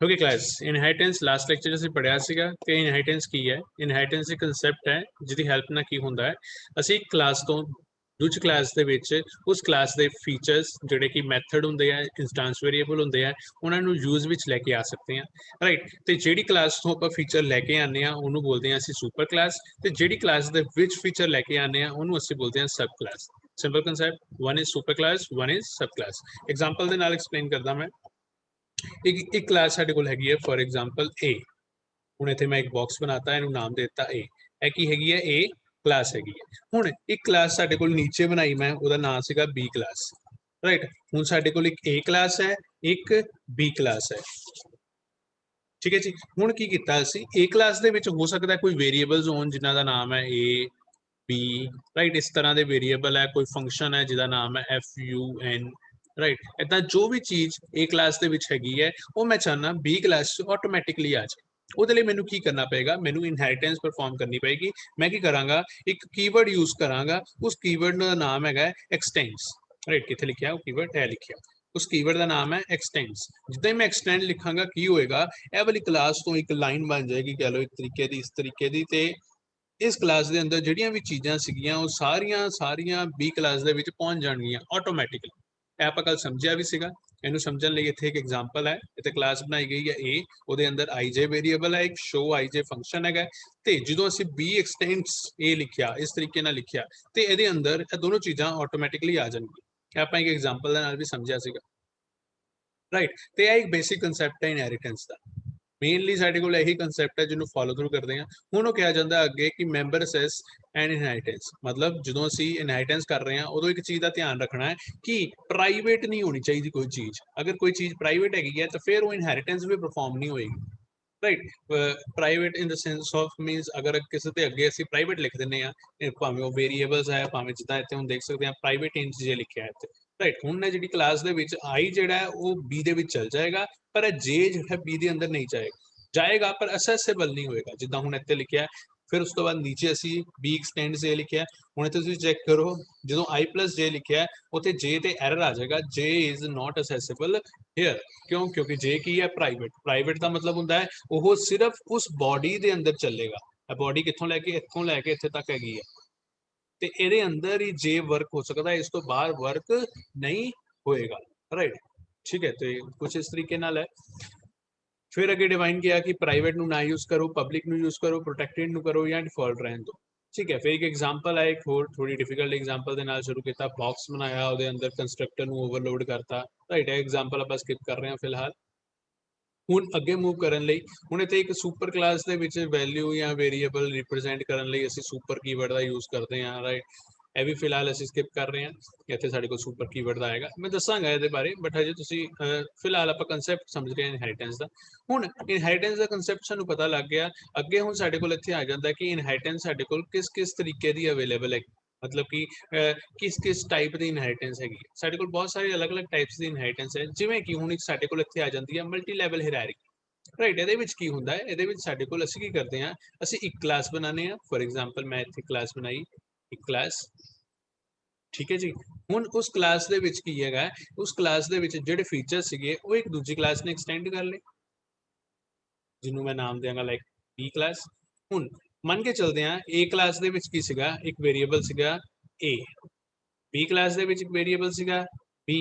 Okay class inheritance last lecture ਅਸੀਂ ਪੜਿਆ ਸੀਗਾ ਕਿ ਇਨहेरिटेंस ਕੀ ਹੈ। ਇਨहेरिटेंस ਇੱਕ ਕਨਸੈਪਟ ਹੈ ਜਿਹਦੀ ਹੈਲਪ ਨਾਲ ਕੀ ਹੁੰਦਾ ਹੈ, ਅਸੀਂ ਇੱਕ ਕਲਾਸ ਤੋਂ ਦੂਜੀ ਕਲਾਸ ਦੇ ਵਿੱਚ ਉਸ ਕਲਾਸ ਦੇ ਫੀਚਰਸ ਜਿਹੜੇ ਕਿ ਮੈਥਡ ਹੁੰਦੇ ਆ, ਇੰਸਟੈਂਸ ਵੇਰੀਏਬਲ ਹੁੰਦੇ ਆ, ਉਹਨਾਂ ਨੂੰ ਯੂਜ਼ ਵਿੱਚ ਲੈ ਕੇ ਆ ਸਕਦੇ ਹਾਂ, ਰਾਈਟ। ਤੇ ਜਿਹੜੀ ਕਲਾਸ ਤੋਂ ਆਪਾਂ ਫੀਚਰ ਲੈ ਕੇ ਆਉਂਦੇ ਆ ਉਹਨੂੰ ਬੋਲਦੇ ਆ ਅਸੀਂ ਸੁਪਰ ਕਲਾਸ, ਤੇ ਜਿਹੜੀ ਕਲਾਸ ਦੇ ਵਿੱਚ ਫੀਚਰ ਲੈ ਕੇ ਆਉਂਦੇ ਆ ਉਹਨੂੰ ਅਸੀਂ ਬੋਲਦੇ ਆ sub class. Simple concept, one is super class, one is sub class. Example ਦੇ ਨਾਲ ਐਕਸਪਲੇਨ ਕਰਦਾ ਮੈਂ। एक क्लास साडे कोल हैगी है फॉर एग्जांपल ए। हुण इत्थे मैं एक बॉक्स बनाता इहनूं नाम दे दित्ता ए। ਇਹ ਕੀ ਹੈਗੀ ਹੈ, ए क्लास हैगी है। हुण एक क्लास साडे कोल नीचे बनाई मैं, ਉਹਦਾ ਨਾਮ ਸੀਗਾ बी क्लास, राइट। हुण साडे कोल एक ए क्लास है, एक बी क्लास है, ठीक है जी। हुण की कीता ਅਸੀਂ ए क्लास ਦੇ ਵਿੱਚ ਹੋ ਸਕਦਾ ਕੋਈ ਵੇਰੀਏਬਲਸ ਹੋਣ ਜਿਨ੍ਹਾਂ ਦਾ ਨਾਮ ਹੈ ए बी, राइट। इस तरह ਦੇ ਵੇਰੀਏਬਲ ਹੈ, ਕੋਈ ਫੰਕਸ਼ਨ ਹੈ ਜਿਹਦਾ ਨਾਮ ਹੈ FUN, राइट। इतना जो भी चीज़ ए क्लास ਦੇ ਵਿੱਚ ਹੈਗੀ ਹੈ ਉਹ ਮੈਂ ਚਾਹਨਾ बी क्लास 'ਚ ਆਟੋਮੈਟਿਕਲੀ ਆ ਜਾਏ। ਉਹਦੇ ਲਈ ਮੈਨੂੰ ਕੀ ਕਰਨਾ ਪਏਗਾ, ਮੈਨੂੰ ਇਨहेरिटेंस ਪਰਫਾਰਮ ਕਰਨੀ ਪਏਗੀ। ਮੈਂ ਕੀ ਕਰਾਂਗਾ, ਇੱਕ ਕੀਵਰਡ ਯੂਜ਼ ਕਰਾਂਗਾ। ਉਸ ਕੀਵਰਡ ਦਾ ਨਾਮ ਹੈਗਾ ਐਕਸਟੈਂਡਸ, ਰਾਈਟ। ਕਿੱਥੇ ਲਿਖਿਆ ਉਹ ਕੀਵਰਡ, ਇਹ ਲਿਖਿਆ। ਉਸ ਕੀਵਰਡ ਦਾ ਨਾਮ ਹੈ ਐਕਸਟੈਂਡਸ। ਜਿੱਦਾਂ ਹੀ ਮੈਂ ਐਕਸਟੈਂਡ ਲਿਖਾਂਗਾ ਕੀ ਹੋਏਗਾ, ਇਹ ਵਾਲੀ ਕਲਾਸ ਤੋਂ ਇੱਕ ਲਾਈਨ ਬਣ ਜਾਏਗੀ, ਕਹ ਲਓ ਇੱਕ ਤਰੀਕੇ ਦੀ, ਇਸ ਤਰੀਕੇ ਦੀ। ਤੇ ਇਸ ਕਲਾਸ ਦੇ ਅੰਦਰ ਜਿਹੜੀਆਂ ਵੀ ਚੀਜ਼ਾਂ ਸੀਗੀਆਂ ਉਹ ਸਾਰੀਆਂ ਬੀ ਕਲਾਸ ਦੇ ਵਿੱਚ ਪਹੁੰਚ ਜਾਣਗੀਆਂ ਆਟੋਮੈਟਿਕਲੀ। ਇਹ ਆਪਾਂ ਕੱਲ ਸਮਝਿਆ ਵੀ ਸੀਗਾ। ਇਹਨੂੰ ਸਮਝਣ ਲਈ ਇੱਥੇ ਇੱਕ ਐਗਜ਼ਾਮਪਲ ਹੈ। ਇੱਥੇ ਕਲਾਸ ਬਣਾਈ ਗਈ ਹੈ A, ਉਹਦੇ ਅੰਦਰ IJ ਵੇਰੀਏਬਲ ਹੈ, ਇੱਕ ਸ਼ੋ IJ ਫੰਕਸ਼ਨ ਹੈਗਾ। ਤੇ ਜਦੋਂ ਅਸੀਂ B ਐਕਸਟੈਂਡਸ A ਲਿਖਿਆ, ਇਸ ਤਰੀਕੇ ਨਾਲ ਲਿਖਿਆ, ਤੇ ਇਹਦੇ ਅੰਦਰ ਇਹ ਦੋਨੋਂ ਚੀਜ਼ਾਂ ਆਟੋਮੈਟਿਕਲੀ ਆ ਜਾਣਗੀਆਂ। ਇਹ ਆਪਾਂ ਇੱਕ ਐਗਜ਼ਾਮਪਲ ਦੇ ਨਾਲ ਵੀ ਸਮਝਿਆ ਸੀਗਾ, ਰਾਈਟ। ਤੇ ਇਹ ਇੱਕ ਬੇਸਿਕ ਕਨਸੈਪਟ ਹੈ ਇਨहेरिटेंस ਦਾ। ਮੇਨਲੀ ਸਾਡੇ ਕੋਲ ਇਹੀ ਕਨਸੈਪਟ ਹੈ ਜਿਹਨੂੰ ਫੋਲੋ ਥਰੂ ਕਰਦੇ ਹਾਂ। ਹੁਣ ਉਹ ਕਿਹਾ ਜਾਂਦਾ ਅੱਗੇ ਕਿ ਮੈਂਬਰ ਅਸੈਸ ਐਂਡ ਇਨहेरिटेंस। ਮਤਲਬ ਜਦੋਂ ਅਸੀਂ ਇਨहेरिटेंस ਕਰ ਰਹੇ ਹਾਂ ਉਦੋਂ ਇੱਕ ਚੀਜ਼ ਦਾ ਧਿਆਨ ਰੱਖਣਾ ਹੈ ਕਿ ਪ੍ਰਾਈਵੇਟ ਨਹੀਂ ਹੋਣੀ ਚਾਹੀਦੀ ਕੋਈ ਚੀਜ਼। ਅਗਰ ਕੋਈ ਚੀਜ਼ ਪ੍ਰਾਈਵੇਟ ਹੈਗੀ ਹੈ ਤਾਂ ਫਿਰ ਉਹ ਇਨहेरिटेंस ਵੀ ਪਰਫਾਰਮ ਨਹੀਂ ਹੋਏਗੀ, right. Private in the sense of means ਅਗਰ ਕਿਸੇ ਦੇ ਅੱਗੇ ਅਸੀਂ ਪ੍ਰਾਈਵੇਟ ਲਿਖ ਦਿੰਦੇ ਹਾਂ, ਭਾਵੇਂ ਉਹ ਵੇਰੀਏਬਲਸ ਹੈ, ਭਾਵੇਂ ਜਿੱਦਾਂ ਇੱਥੇ ਹੁਣ ਦੇਖ ਸਕਦੇ ਹਾਂ ਪ੍ਰਾਈਵੇਟ ਇੰਟ ਜੇ ਲਿਖਿਆ ਹੈ ਇੱਥੇ, ਰਾਈਟ। ਹੁਣ ਇਹ ਜਿਹੜੀ ਕਲਾਸ ਦੇ ਵਿੱਚ I ਜਿਹੜਾ ਹੈ ਉਹ B ਦੇ ਵਿੱਚ ਚਲ ਜਾਏਗਾ, ਪਰ ਇਹ J ਜਿਹੜਾ B ਦੇ ਅੰਦਰ ਨਹੀਂ ਜਾਏਗਾ ਪਰ ਅਸੈਸੇਬਲ ਨਹੀਂ ਹੋਏਗਾ, ਜਿੱਦਾਂ ਹੁਣ ਇੱਥੇ ਲਿਖਿਆ। ਫਿਰ ਉਸ ਤੋਂ ਬਾਅਦ ਨੀਚੇ ਅਸੀਂ B ਐਕਸਟੈਂਡ J ਲਿਖਿਆ। ਹੁਣ ਇੱਥੇ ਤੁਸੀਂ ਚੈੱਕ ਕਰੋ, ਜਦੋਂ I+J ਲਿਖਿਆ ਉੱਥੇ J ਤੇ ਐਰਰ ਆ ਜਾਏਗਾ, J ਇਜ਼ ਨਾਟ ਅਸੈਸੇਬਲ ਹੇਅਰ। ਕਿਉਂ? ਕਿਉਂਕਿ J ਕੀ ਹੈ, ਪ੍ਰਾਈਵੇਟ। ਪ੍ਰਾਈਵੇਟ ਦਾ ਮਤਲਬ ਹੁੰਦਾ ਹੈ ਉਹ ਸਿਰਫ ਉਸ ਬੋਡੀ ਦੇ ਅੰਦਰ ਚੱਲੇਗਾ। ਇਹ ਬੋਡੀ ਕਿੱਥੋਂ ਲੈ ਕੇ, ਇੱਥੋਂ ਲੈ ਕੇ ਇੱਥੇ ਤੱਕ ਹੈਗੀ ਹੈ, ਤੇ ਇਹਦੇ ਅੰਦਰ ਹੀ J ਵਰਕ ਹੋ ਸਕਦਾ, ਇਸ ਤੋਂ ਬਾਹਰ ਵਰਕ ਨਹੀਂ ਹੋਏਗਾ, ਰਾਈਟ। ਠੀਕ ਹੈ, ਤੇ ਕੁਝ ਇਸ ਤਰੀਕੇ ਨਾਲ ਹੈ। फिर अगे डिवाइन किया कि प्राइवेट ਨੂੰ ना यूज करो, पब्लिक ਨੂੰ यूज करो, प्रोटेक्टेड ਨੂੰ करो या डिफॉल्ट रहने दो, ठीक है। फिर एक एग्जांपल है, एक और थोड़ी डिफिकल्ट एग्जांपल ਦੇ ਨਾਲ ਸ਼ੁਰੂ ਕੀਤਾ। बॉक्स बनाया, ਉਹਦੇ ਅੰਦਰ ਕੰਸਟਰਕਟਰ ਨੂੰ ਓਵਰਲੋਡ ਕਰਤਾ, ਰਾਈਟ। ਇਹ एग्जांपल ਆਪਾਂ ਸਕਿਪ ਕਰ ਰਹੇ ਹਾਂ ਫਿਲਹਾਲ। ਹੁਣ ਅੱਗੇ ਮੂਵ ਕਰਨ ਲਈ, ਹੁਣ ਇੱਥੇ ਇੱਕ ਸੁਪਰ ਕਲਾਸ ਦੇ ਵਿੱਚ ਵੈਲਿਊ ਜਾਂ ਵੇਰੀਏਬਲ ਰਿਪਰੈਜ਼ੈਂਟ ਕਰਨ ਲਈ ਅਸੀਂ ਸੁਪਰ ਕੀਵਰਡ ਦਾ ਯੂਜ਼ ਕਰਦੇ ਹਾਂ, ਰਾਈਟ। ਇਹ ਵੀ ਫਿਲਹਾਲ ਅਸੀਂ ਸਕਿਪ ਕਰ ਰਹੇ ਹਾਂ। ਇੱਥੇ ਸਾਡੇ ਕੋਲ ਸੁਪਰ ਕੀਵਰਡ ਦਾ ਆਏਗਾ, ਮੈਂ ਦੱਸਾਂਗਾ ਇਹਦੇ ਬਾਰੇ, ਬਟ ਹਜੇ ਤੁਸੀਂ ਫਿਲਹਾਲ ਆਪਾਂ ਕਨਸੈਪਟ ਸਮਝ ਰਹੇ ਹਾਂ ਇਨहेरिटेंस ਦਾ। ਹੁਣ ਇਨहेरिटेंस ਦਾ ਕਨਸੈਪਟ ਸਾਨੂੰ ਪਤਾ ਲੱਗ ਗਿਆ। ਅੱਗੇ ਹੁਣ ਸਾਡੇ ਕੋਲ ਇੱਥੇ ਆ ਜਾਂਦਾ ਕਿ ਇਨहेरिटेंस ਸਾਡੇ ਕੋਲ ਕਿਸ ਤਰੀਕੇ ਦੀ ਅਵੇਲੇਬਲ ਹੈ, मतलब कि किस टाइप ਦੀ ਇਨहेरिटेंस ਹੈਗੀ ਹੈ। ਸਾਡੇ ਕੋਲ ਬਹੁਤ ਸਾਰੇ ਅਲੱਗ-ਅਲੱਗ ਟਾਈਪਸ ਦੀ ਇਨहेरिटेंस ਹੈ, ਜਿਵੇਂ ਕਿ ਹੁਣ ਇੱਕ ਸਾਡੇ ਕੋਲ ਇੱਥੇ ਆ ਜਾਂਦੀ ਹੈ ਮਲਟੀ ਲੈਵਲ ਹਾਇਰਾਰਕੀ, ਰਾਈਟ। ਇਹਦੇ ਵਿੱਚ ਕੀ ਹੁੰਦਾ ਹੈ, ਇਹਦੇ ਵਿੱਚ ਸਾਡੇ ਕੋਲ ਅਸੀਂ ਕੀ ਕਰਦੇ ਹਾਂ, ਅਸੀਂ ਇੱਕ ਕਲਾਸ ਬਣਾਉਂਦੇ ਹਾਂ। ਫੋਰ ਐਗਜ਼ਾਮਪਲ ਮੈਂ ਇੱਥੇ ਕਲਾਸ ਬਣਾਈ, ਇੱਕ ਕਲਾਸ, ਠੀਕ ਹੈ ਜੀ। ਹੁਣ ਉਸ ਕਲਾਸ ਦੇ ਵਿੱਚ ਕੀ ਹੈਗਾ, ਉਸ ਕਲਾਸ ਦੇ ਵਿੱਚ ਜਿਹੜੇ ਫੀਚਰ ਸੀਗੇ ਉਹ ਇੱਕ ਦੂਜੀ ਕਲਾਸ ਨੇ ਐਕਸਟੈਂਡ ਕਰ ਲਏ, ਜਿਹਨੂੰ ਮੈਂ ਨਾਮ ਦਿਆਂਗਾ ਲਾਈਕ B ਕਲਾਸ। ਹੁਣ ਮੰਨ ਕੇ ਚਲਦੇ ਹਾਂ A ਕਲਾਸ ਦੇ ਵਿੱਚ ਕੀ ਸੀਗਾ, ਇੱਕ ਵੇਰੀਏਬਲ ਸੀਗਾ A, B ਕਲਾਸ ਦੇ ਵਿੱਚ ਇੱਕ ਵੇਰੀਏਬਲ ਸੀਗਾ B,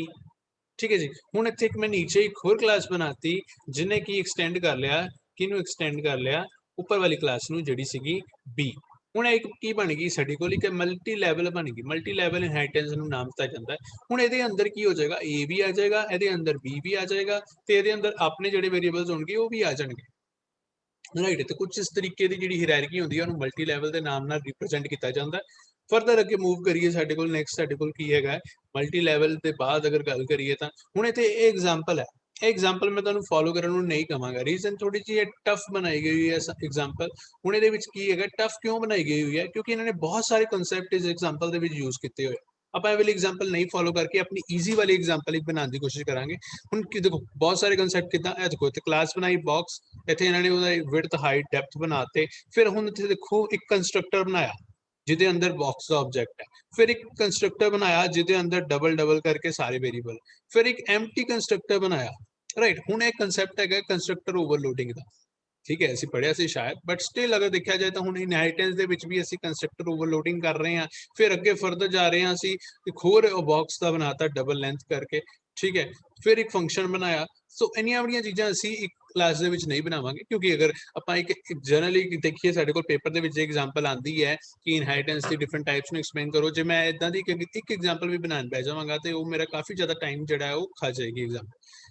ਠੀਕ ਹੈ ਜੀ। ਹੁਣ ਇੱਥੇ ਇੱਕ ਮੈਂ ਨੀਚੇ ਇੱਕ ਹੋਰ ਕਲਾਸ ਬਣਾਤੀ ਜਿਹਨੇ ਕੀ ਐਕਸਟੈਂਡ ਕਰ ਲਿਆ, ਕਿਹਨੂੰ ਐਕਸਟੈਂਡ ਕਰ ਲਿਆ, ਉੱਪਰ ਵਾਲੀ ਕਲਾਸ ਨੂੰ ਜਿਹੜੀ ਸੀਗੀ B। ਹੁਣ ਇੱਕ ਕੀ ਬਣ ਗਈ ਸਾਡੀ ਕੋਲ, ਇੱਕ ਮਲਟੀ ਲੈਵਲ ਬਣ ਗਈ। ਮਲਟੀ ਲੈਵਲ ਇਨहेरिटेंस ਨੂੰ ਨਾਮ ਦਿੱਤਾ ਜਾਂਦਾ ਹੈ। ਹੁਣ ਇਹਦੇ ਅੰਦਰ ਕੀ ਹੋ ਜਾਏਗਾ, A ਵੀ ਆ ਜਾਏਗਾ, ਇਹਦੇ ਅੰਦਰ B ਵੀ ਆ ਜਾਏਗਾ, ਤੇ ਇਹਦੇ ਅੰਦਰ ਆਪਣੇ ਜਿਹੜੇ ਵੇਰੀਏਬਲਸ ਹੋਣਗੇ ਉਹ ਵੀ ਆ ਜਾਣਗੇ, ਰਾਈਟ। ਤੇ ਕੁਝ ਇਸ ਤਰੀਕੇ ਦੀ ਜਿਹੜੀ ਹਾਇਰਾਰਕੀ ਹੁੰਦੀ ਹੈ ਉਹਨੂੰ ਮਲਟੀ ਲੈਵਲ ਦੇ ਨਾਮ ਨਾਲ ਰਿਪਰੈਜ਼ੈਂਟ ਕੀਤਾ ਜਾਂਦਾ ਹੈ। ਫਰਦਰ ਅੱਗੇ ਮੂਵ ਕਰੀਏ, ਸਾਡੇ ਕੋਲ ਨੈਕਸਟ ਸਾਡੇ ਕੋਲ ਕੀ ਹੈਗਾ, ਮਲਟੀ ਲੈਵਲ ਦੇ ਬਾਅਦ ਅਗਰ ਗੱਲ ਕਰੀਏ ਤਾਂ ਹੁਣ ਇੱਥੇ ਇਹ ਐਗਜ਼ਾਮਪਲ ਹੈ। ਇਹ ਐਗਜ਼ਾਮਪਲ ਮੈਂ ਤੁਹਾਨੂੰ ਫੋਲੋ ਕਰਨ ਨੂੰ ਨਹੀਂ ਕਹਾਂਗਾ, ਰੀਜ਼ਨ ਥੋੜੀ ਜਿਹੀ ਟਫ ਬਣਾਈ ਗਈ ਹੈ ਐਗਜ਼ਾਮਪਲ। ਹੁਣ ਇਹਦੇ ਵਿੱਚ ਕੀ ਹੈਗਾ, ਟਫ ਕਿਉਂ ਬਣਾਈ ਗਈ ਹੋਈ ਹੈ, ਕਿਉਂਕਿ ਇਹਨਾਂ ਨੇ ਬਹੁਤ ਸਾਰੇ ਕਨਸੈਪਟ ਇਸ ਐਗਜ਼ਾਮਪਲ ਦੇ ਵਿੱਚ ਯੂਜ਼ ਕੀਤੇ ਹੋਏ। ਆਪਾਂ ਇਹ ਵਾਲੀ ਐਗਜ਼ਾਮਪਲ ਨਹੀਂ ਫੋਲੋ ਕਰਕੇ ਆਪਣੀ ਈਜ਼ੀ ਵਾਲੀ ਐਗਜ਼ਾਮਪਲ ਇੱਕ ਬਣਾਉਣ ਦੀ ਕੋਸ਼ਿਸ਼ ਕਰਾਂਗੇ। ਹੁਣ ਕੀ ਦੇਖੋ, ਬਹੁਤ ਸਾਰੇ ਕਨਸੈਪਟ ਕਿੱਦਾਂ, ਇਹ ਦੇਖੋ ਇੱਥੇ ਕਲਾਸ ਬਣਾਈ ਬਾਕਸ, ਇੱਥੇ ਇਹਨਾਂ ਨੇ ਉਹਦਾ ਵਿਡਥ ਹਾਈਟ ਡੈਪਥ ਬਣਾਤੇ। ਫਿਰ ਹੁਣ ਇੱਥੇ ਦੇਖੋ ਇੱਕ ਕੰਸਟਰਕਟਰ ਬਣਾਇਆ ਜਿਹਦੇ ਅੰਦਰ ਬਾਕਸ ਦਾ ਆਬਜੈਕਟ ਹੈ। ਫਿਰ ਇੱਕ ਕੰਸਟਰਕਟਰ ਬਣਾਇਆ ਜਿਹਦੇ ਅੰਦਰ ਡਬਲ ਕਰਕੇ ਸਾਰੇ ਵੇਰੀਏਬਲ। ਫਿਰ ਇੱਕ ਐਮਟੀ ਕੰਸਟਰਕਟਰ ਬਣਾਇਆ, राइट। हुण एक कंसैप्ट है कंस्ट्रक्टर ओवरलोडिंग का, ठीक है, ਅਸੀਂ ਪੜਿਆ ਸੀ शायद, बट स्टिल अगर देखा जाए तो ਹੁਣ ਇਨहेरिटेंस ਦੇ ਵਿੱਚ ਵੀ ਅਸੀਂ ਕੰਸਟਰਕਟਰ ਓਵਰਲੋਡਿੰਗ ਕਰ ਰਹੇ ਹਾਂ। ਫਿਰ ਅੱਗੇ ਫਰਦਰ ਜਾ ਰਹੇ ਹਾਂ, ਅਸੀਂ ਇੱਕ ਹੋਰ ਬਾਕਸ ਦਾ ਬਣਾਤਾ ਡਬਲ ਲੈਂਥ ਕਰਕੇ, ਠੀਕ ਹੈ, ਫਿਰ ਇੱਕ ਫੰਕਸ਼ਨ ਬਣਾਇਆ। ਸੋ ਇੰਨੀਆਂ ਬੜੀਆਂ ਚੀਜ਼ਾਂ ਅਸੀਂ ਇੱਕ ਕਲਾਸ ਦੇ ਵਿੱਚ ਨਹੀਂ ਬਣਾਵਾਂਗੇ, ਕਿਉਂਕਿ ਅਗਰ ਆਪਾਂ ਇੱਕ ਜਨਰਲੀ ਦੇਖੀਏ ਸਾਡੇ ਕੋਲ ਪੇਪਰ ਦੇ ਵਿੱਚ ਐਗਜ਼ਾਮਪਲ ਆਉਂਦੀ ਹੈ ਕਿ ਇਨहेरिटेंस ਦੀ ਡਿਫਰੈਂਟ ਟਾਈਪਸ ਨੂੰ ਐਕਸਪਲੇਨ ਕਰੋ, ਜੇ ਮੈਂ ਇਦਾਂ ਦੀ ਇੱਕ ਐਗਜ਼ਾਮਪਲ ਵੀ ਬਣਾਉਣ ਬਹਿ ਜਾਵਾਂਗਾ ਤੇ ਉਹ ਮੇਰਾ ਕਾਫੀ ਜ਼ਿਆਦਾ ਟਾਈਮ ਜਿਹੜਾ ਹੈ ਉਹ ਖਾ ਜਾਏਗੀ ਐਗਜ਼ਾਮ,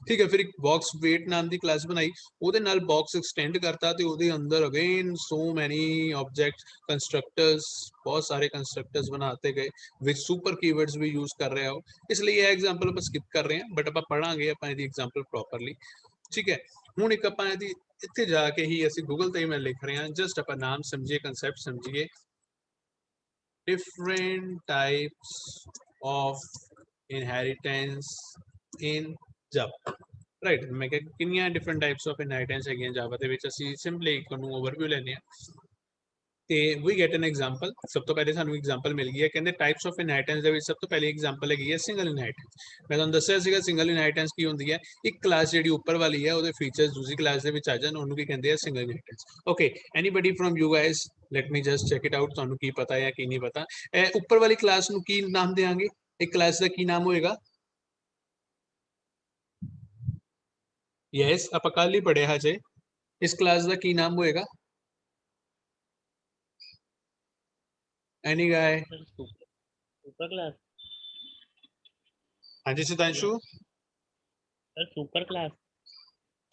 ਠੀਕ ਹੈ। ਫਿਰ ਇੱਕ ਬਾਕਸ ਵੇਟ ਨਾਮ ਦੀ ਕਲਾਸ ਬਣਾਈ, ਉਹਦੇ ਨਾਲ ਬਾਕਸ ਐਕਸਟੈਂਡ ਕਰਤਾ ਤੇ ਉਹਦੇ ਅੰਦਰ ਅਗੇਨ ਸੋ ਮੈਨੀ ਆਬਜੈਕਟ ਕੰਸਟਰਕਟਰਸ, ਬਹੁਤ ਸਾਰੇ ਕੰਸਟਰਕਟਰਸ ਬਣਾਤੇ ਗਏ ਵਿਚ ਸੁਪਰ ਕੀਵਰਡਸ ਵੀ ਯੂਜ਼ ਕਰ ਰਿਹਾ ਹੋ। ਇਸ ਲਈ ਇਹ ਐਗਜ਼ਾਮਪਲ ਆਪਾਂ ਸਕਿਪ ਕਰ ਰਹੇ ਹਾਂ, ਬਟ ਆਪਾਂ ਪੜਾਂਗੇ ਆਪਾਂ ਇਹਦੀ ਐਗਜ਼ਾਮਪਲ ਪ੍ਰੋਪਰਲੀ, ਠੀਕ ਹੈ। ਹੁਣ ਇੱਕ ਆਪਾਂ ਇਹਦੀ ਇੱਥੇ ਜਾ ਕੇ ਹੀ ਅਸੀਂ ਗੂਗਲ ਤੇ ਹੀ ਮੈਂ ਲਿਖ ਰਹੇ ਹਾਂ, ਜਸਟ ਆਪਾਂ ਨਾਮ ਸਮਝੀਏ, ਕੰਸੈਪਟ ਸਮਝੀਏ, different types of inheritance in Java, right। मैं क्या किन्नियां different types of inheritance है Java ਦੇ ਵਿੱਚ ਅਸੀਂ ਸਿੰਪਲੀ ਇੱਕ ਨੂੰ ਓਵਰਵਿਊ ਲੈਨੇ ਆ ਤੇ we get an example। ਸਭ ਤੋਂ ਪਹਿਲੇ ਸਾਨੂੰ ਐਗਜ਼ਾਮਪਲ ਮਿਲ ਗਈ ਹੈ, ਕਹਿੰਦੇ ਟਾਈਪਸ ਆਫ ਇਨਹੈਰਿਟੈਂਸ ਦੇ ਵਿੱਚ ਸਭ ਤੋਂ ਪਹਿਲੀ ਐਗਜ਼ਾਮਪਲ ਹੈਗੀ ਹੈ ਸਿੰਗਲ ਇਨਹੈਰਿਟੈਂਸ। ਮੈਂ ਤੁਹਾਨੂੰ ਦੱਸਿਆ ਸੀਗਾ ਸਿੰਗਲ ਇਨਹੈਰਿਟੈਂਸ ਕੀ ਹੁੰਦੀ ਹੈ, ਇੱਕ ਕਲਾਸ ਜਿਹੜੀ ਉੱਪਰ ਵਾਲੀ ਹੈ ਉਹਦੇ ਫੀਚਰਸ ਦੂਸਰੀ ਕਲਾਸ ਦੇ ਵਿੱਚ ਆ ਜਾਣ, ਉਹਨੂੰ ਕੀ ਕਹਿੰਦੇ ਆ single inheritance. Okay, anybody from you guys, let me just check it out, ਤੁਹਾਨੂੰ ਕੀ ਪਤਾ ਹੈ ਕੀ ਨਹੀਂ ਪਤਾ। ਉੱਪਰ ਵਾਲੀ ਕਲਾਸ ਨੂੰ ਕੀ ਨਾਮ ਦੇਵਾਂਗੇ, ਇੱਕ ਕਲਾਸ ਦਾ ਕੀ ਨਾਮ ਹੋਏਗਾ? ਯੈਸ, ਆਪਾਂ ਕੱਲ ਹੀ ਪੜਿਆ ਹਜੇ, ਇਸ ਕਲਾਸ ਦਾ ਕੀ ਨਾਮ ਹੋਏਗਾ? Any guy? Super class. हाँ जी Sitanshu. Sir super class.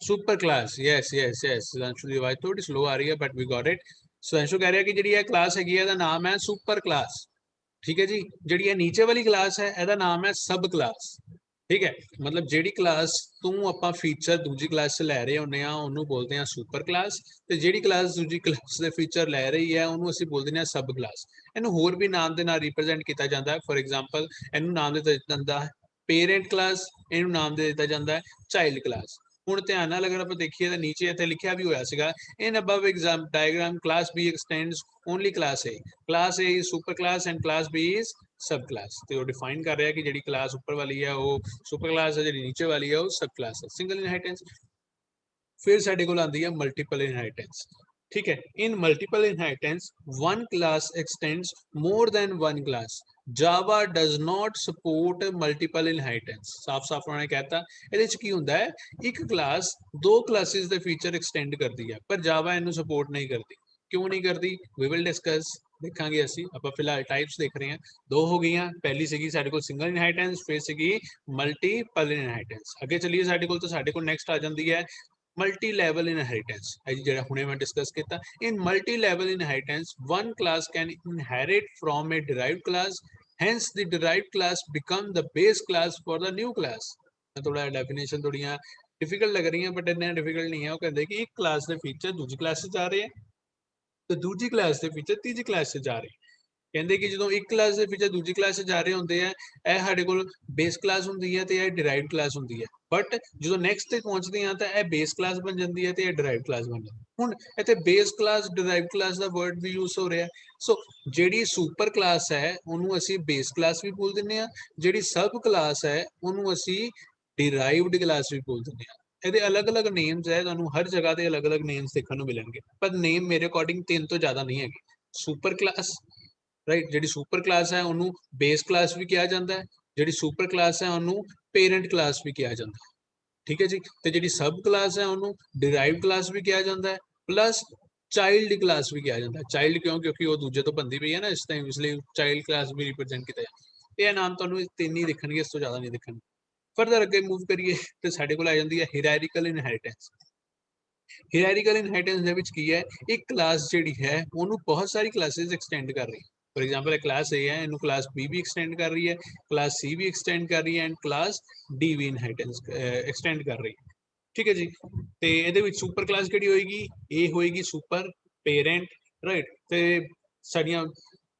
Super class, yes yes yes. Sitanshu की आवाज थोड़ी स्लो आ रही है but we got it. Sitanshu कह रहा है कि जी क्लास हैगी है नाम है सुपर क्लास, ठीक है जी। जी नीचे वाली क्लास है ਇਹਦਾ नाम है सब क्लास, ठीक है। मतलब ਜਿਹੜੀ क्लास तू ਆਪਾਂ फीचर दूजी क्लास से ਲੈ ਰਹੇ ਹੁੰਨੇ ਆ ਉਹਨੂੰ ਬੋਲਦੇ ਆ सुपर क्लास, ਤੇ ਜਿਹੜੀ क्लास दूजी क्लास ਦੇ फीचर ਲੈ ਰਹੀ ਹੈ ਉਹਨੂੰ ਅਸੀਂ ਬੋਲਦੇ ਆ सब क्लास। ਇਹਨੂੰ ਹੋਰ ਵੀ ਨਾਮ ਦੇ ਨਾਲ ਰਿਪਰੈਜ਼ੈਂਟ ਕੀਤਾ ਜਾਂਦਾ ਹੈ। ਫॉर एग्जांपल ਇਹਨੂੰ ਨਾਮ ਦੇ ਦਿੱਤਾ ਜਾਂਦਾ ਹੈ पेरेंट क्लास, ਇਹਨੂੰ ਨਾਮ ਦੇ ਦਿੱਤਾ ਜਾਂਦਾ ਹੈ ਚਾਈਲਡ क्लास। ਹੁਣ ਧਿਆਨ ਨਾਲ ਅਗਰ ਆਪਾਂ ਦੇਖੀਏ ਤਾਂ ਨੀਚੇ ਇੱਥੇ ਲਿਖਿਆ ਵੀ ਹੋਇਆ ਸੀਗਾ in above exam diagram class B extends only class A, class A is super class and class B is सब क्लास। तो डिफाइन कर रहा है कि जी क्लास ऊपर वाली है वो सुपर क्लास है, जी नीचे वाली है वो सब क्लास है। Single inheritance. फिर साडे कोल आंदी है मल्टीपल इनहेरिटेंस, ठीक है। इन multiple inheritance one class x tends more than one class. Java does not support multiple inheritance. साफ साफ उन्होंने कहता ਇਹਦੇ ਚ ਕੀ ਹੁੰਦਾ ਹੈ, ਇੱਕ क्लास दो क्लासेस ਦੇ फीचर एक्सटेंड करती है पर जावा ਇਹਨੂੰ सपोर्ट नहीं करती। क्यों नहीं करती? वी विल डिस्कस, ਦੇਖਾਂਗੇ ਅਸੀਂ। ਆਪਾਂ ਫਿਲਹਾਲ ਟਾਈਪਸ ਦੇਖ ਰਹੇ ਹਾਂ, ਦੋ ਹੋ ਗਈਆਂ। ਪਹਿਲੀ ਸੀਗੀ ਸਾਡੇ ਕੋਲ ਸਿੰਗਲ ਇਨहेरिटेंस, ਫਿਰ ਸੀਗੀ ਮਲਟੀਪਲ ਇਨहेरिटेंस। ਅੱਗੇ ਚੱਲੀਏ ਸਾਡੇ ਕੋਲ ਤਾਂ ਸਾਡੇ ਕੋਲ ਨੈਕਸਟ ਆ ਜਾਂਦੀ ਹੈ मल्टी लेवल इनहेरिटेंस है जी, जो हुणे मैं डिस्कस किया। In multi level inheritance one class can inherit from a derived class, hence the derived class become the base class for the new class। थोड़ा डेफिनेशन थोड़ियां डिफिकल्ट लग रही हैं बट इन्ना डिफिकल्ट नहीं है। वो कहते हैं कि एक क्लास के फीचर दूसरी क्लास से जा रहे हैं तो दूसरी क्लास के फीचर तीसरी क्लास से जा रहे हैं। ਕਹਿੰਦੇ ਕਿ ਜਦੋਂ ਇੱਕ ਕਲਾਸ ਦੇ ਫੀਚਰ ਦੂਜੀ ਕਲਾਸ 'ਚ ਜਾ ਰਹੇ ਹੁੰਦੇ ਆ, ਇਹ ਸਾਡੇ ਕੋਲ ਬੇਸ ਕਲਾਸ ਹੁੰਦੀ ਹੈ ਤੇ ਇਹ ਡਿਰਾਈਵਡ ਕਲਾਸ ਹੁੰਦੀ ਹੈ। ਬਟ ਜਦੋਂ ਨੈਕਸਟ ਤੇ ਪਹੁੰਚਦੇ ਆ ਤਾਂ ਇਹ ਬੇਸ ਕਲਾਸ ਬਣ ਜਾਂਦੀ ਹੈ ਤੇ ਇਹ ਡਿਰਾਈਵਡ ਕਲਾਸ ਬਣ ਜਾਂਦੀ ਹੈ। ਹੁਣ ਇੱਥੇ ਬੇਸ ਕਲਾਸ ਡਿਰਾਈਵਡ ਕਲਾਸ ਦਾ ਵਰਡ ਵੀ ਯੂਜ਼ ਹੋ ਰਿਹਾ। ਸੋ ਜਿਹੜੀ ਸੁਪਰ ਕਲਾਸ ਹੈ ਉਹਨੂੰ ਅਸੀਂ ਬੇਸ ਕਲਾਸ ਵੀ ਬੋਲ ਦਿੰਦੇ ਆ, ਜਿਹੜੀ ਸਬ ਕਲਾਸ ਹੈ ਉਹਨੂੰ ਅਸੀਂ ਡਿਰਾਈਵਡ ਕਲਾਸ ਵੀ ਬੋਲ ਦਿੰਦੇ ਆ। ਇਹਦੇ ਅਲੱਗ-ਅਲੱਗ ਨੇਮਸ ਹੈ, ਤੁਹਾਨੂੰ ਹਰ ਜਗ੍ਹਾ ਤੇ ਅਲੱਗ-ਅਲੱਗ ਨੇਮਸ ਦੇਖਣ ਨੂੰ ਮਿਲਣਗੇ, ਪਰ ਨੇਮ ਮੇਰੇ ਅਕੋਰਡਿੰਗ 3 ਤੋਂ ਜ਼ਿਆਦਾ ਨਹੀਂ ਹੈਗੇ। ਸੁਪਰ ਕਲਾਸ, ਰਾਈਟ, ਜਿਹੜੀ ਸੁਪਰ ਕਲਾਸ ਹੈ ਉਹਨੂੰ ਬੇਸ ਕਲਾਸ ਵੀ ਕਿਹਾ ਜਾਂਦਾ ਹੈ, ਜਿਹੜੀ ਸੁਪਰ ਕਲਾਸ ਹੈ ਉਹਨੂੰ ਪੇਰੈਂਟ ਕਲਾਸ ਵੀ ਕਿਹਾ ਜਾਂਦਾ ਹੈ, ਠੀਕ ਹੈ ਜੀ। ਤੇ ਜਿਹੜੀ ਸਬ ਕਲਾਸ ਹੈ ਉਹਨੂੰ ਡਿਰਾਈਵਡ ਕਲਾਸ ਵੀ ਕਿਹਾ ਜਾਂਦਾ ਹੈ, ਪਲੱਸ ਚਾਈਲਡ ਕਲਾਸ ਵੀ ਕਿਹਾ ਜਾਂਦਾ ਹੈ। ਚਾਈਲਡ ਕਿਉਂ? ਕਿਉਂਕਿ ਉਹ ਦੂਜੇ ਤੋਂ ਬੰਦੀ ਪਈ ਹੈ ਨਾ ਇਸ ਟਾਈਮ, ਇਸ ਲਈ ਚਾਈਲਡ ਕਲਾਸ ਵੀ ਰਿਪਰੈਜ਼ੈਂਟ ਕੀਤਾ ਜਾਂਦਾ। ਇਹ ਨਾਮ ਤੁਹਾਨੂੰ ਤਿੰਨ ਹੀ ਦਿਖਣਗੇ, ਇਸ ਤੋਂ ਜ਼ਿਆਦਾ ਨਹੀਂ ਦਿਖਣਗੇ। ਫਰਦਰ ਅੱਗੇ ਮੂਵ ਕਰੀਏ ਤੇ ਸਾਡੇ ਕੋਲ ਆ ਜਾਂਦੀ ਹੈ ਹਾਇਰਾਰਕੀਕਲ ਇਨਹੈਰਿਟੈਂਸ। ਹਾਇਰਾਰਕੀਕਲ ਇਨਹੈਰਿਟੈਂਸ ਦੇ ਵਿੱਚ ਕੀ ਹੈ, ਇੱਕ ਕਲਾਸ ਜਿਹੜੀ ਹੈ ਉਹਨੂੰ ਬਹੁਤ ਸਾਰੀ ਕਲਾਸਿਸ ਐਕਸਟੈਂਡ ਕਰ ਰਹੀ ਹੈ। फॉर एग्जाम्पल क्लास ए है, इनू क्लास बी भी एक्सटेंड कर रही है, क्लास सी भी एक्सटेंड कर रही है एंड क्लास डी भी इनहेरिटेंस एक्सटेंड कर रही है, ठीक है जी। तो ये सुपर क्लास किहड़ी होएगी? ए होएगी सुपर पेरेंट, राइट। तो साडियां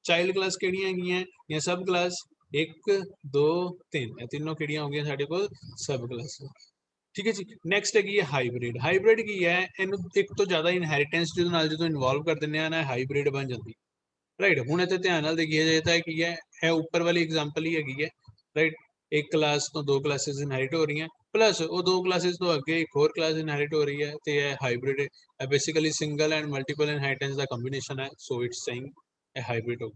चाइल्ड क्लास किहड़ियां हैगियां या सब क्लास? 1 2 3, ये तीनों किहड़ियां हो गईयां साडे कोल? सब क्लास, ठीक है जी। नैक्सट हैगी है हाईब्रिड। हाईब्रिड की है, इनू एक तो ज़्यादा इनहेरिटेंस जो इनवॉल्व कर दिंदे आ ना, हाईब्रिड बन जाती, राइट। हुण इत्थे ध्यान नाल देखिया जाए तो की है ऊपर वाली एग्जाम्पल ही हैगी है, राइट। एक क्लास तो दो क्लासेस इनहेरिट हो रही हैं, प्लस वो दो क्लासेस तो अगे एक और क्लास इनहेरिट हो रही है तो ये हाइब्रिड है basically single and multiple inheritance का कंबीनेशन है so it's saying A hybrid हो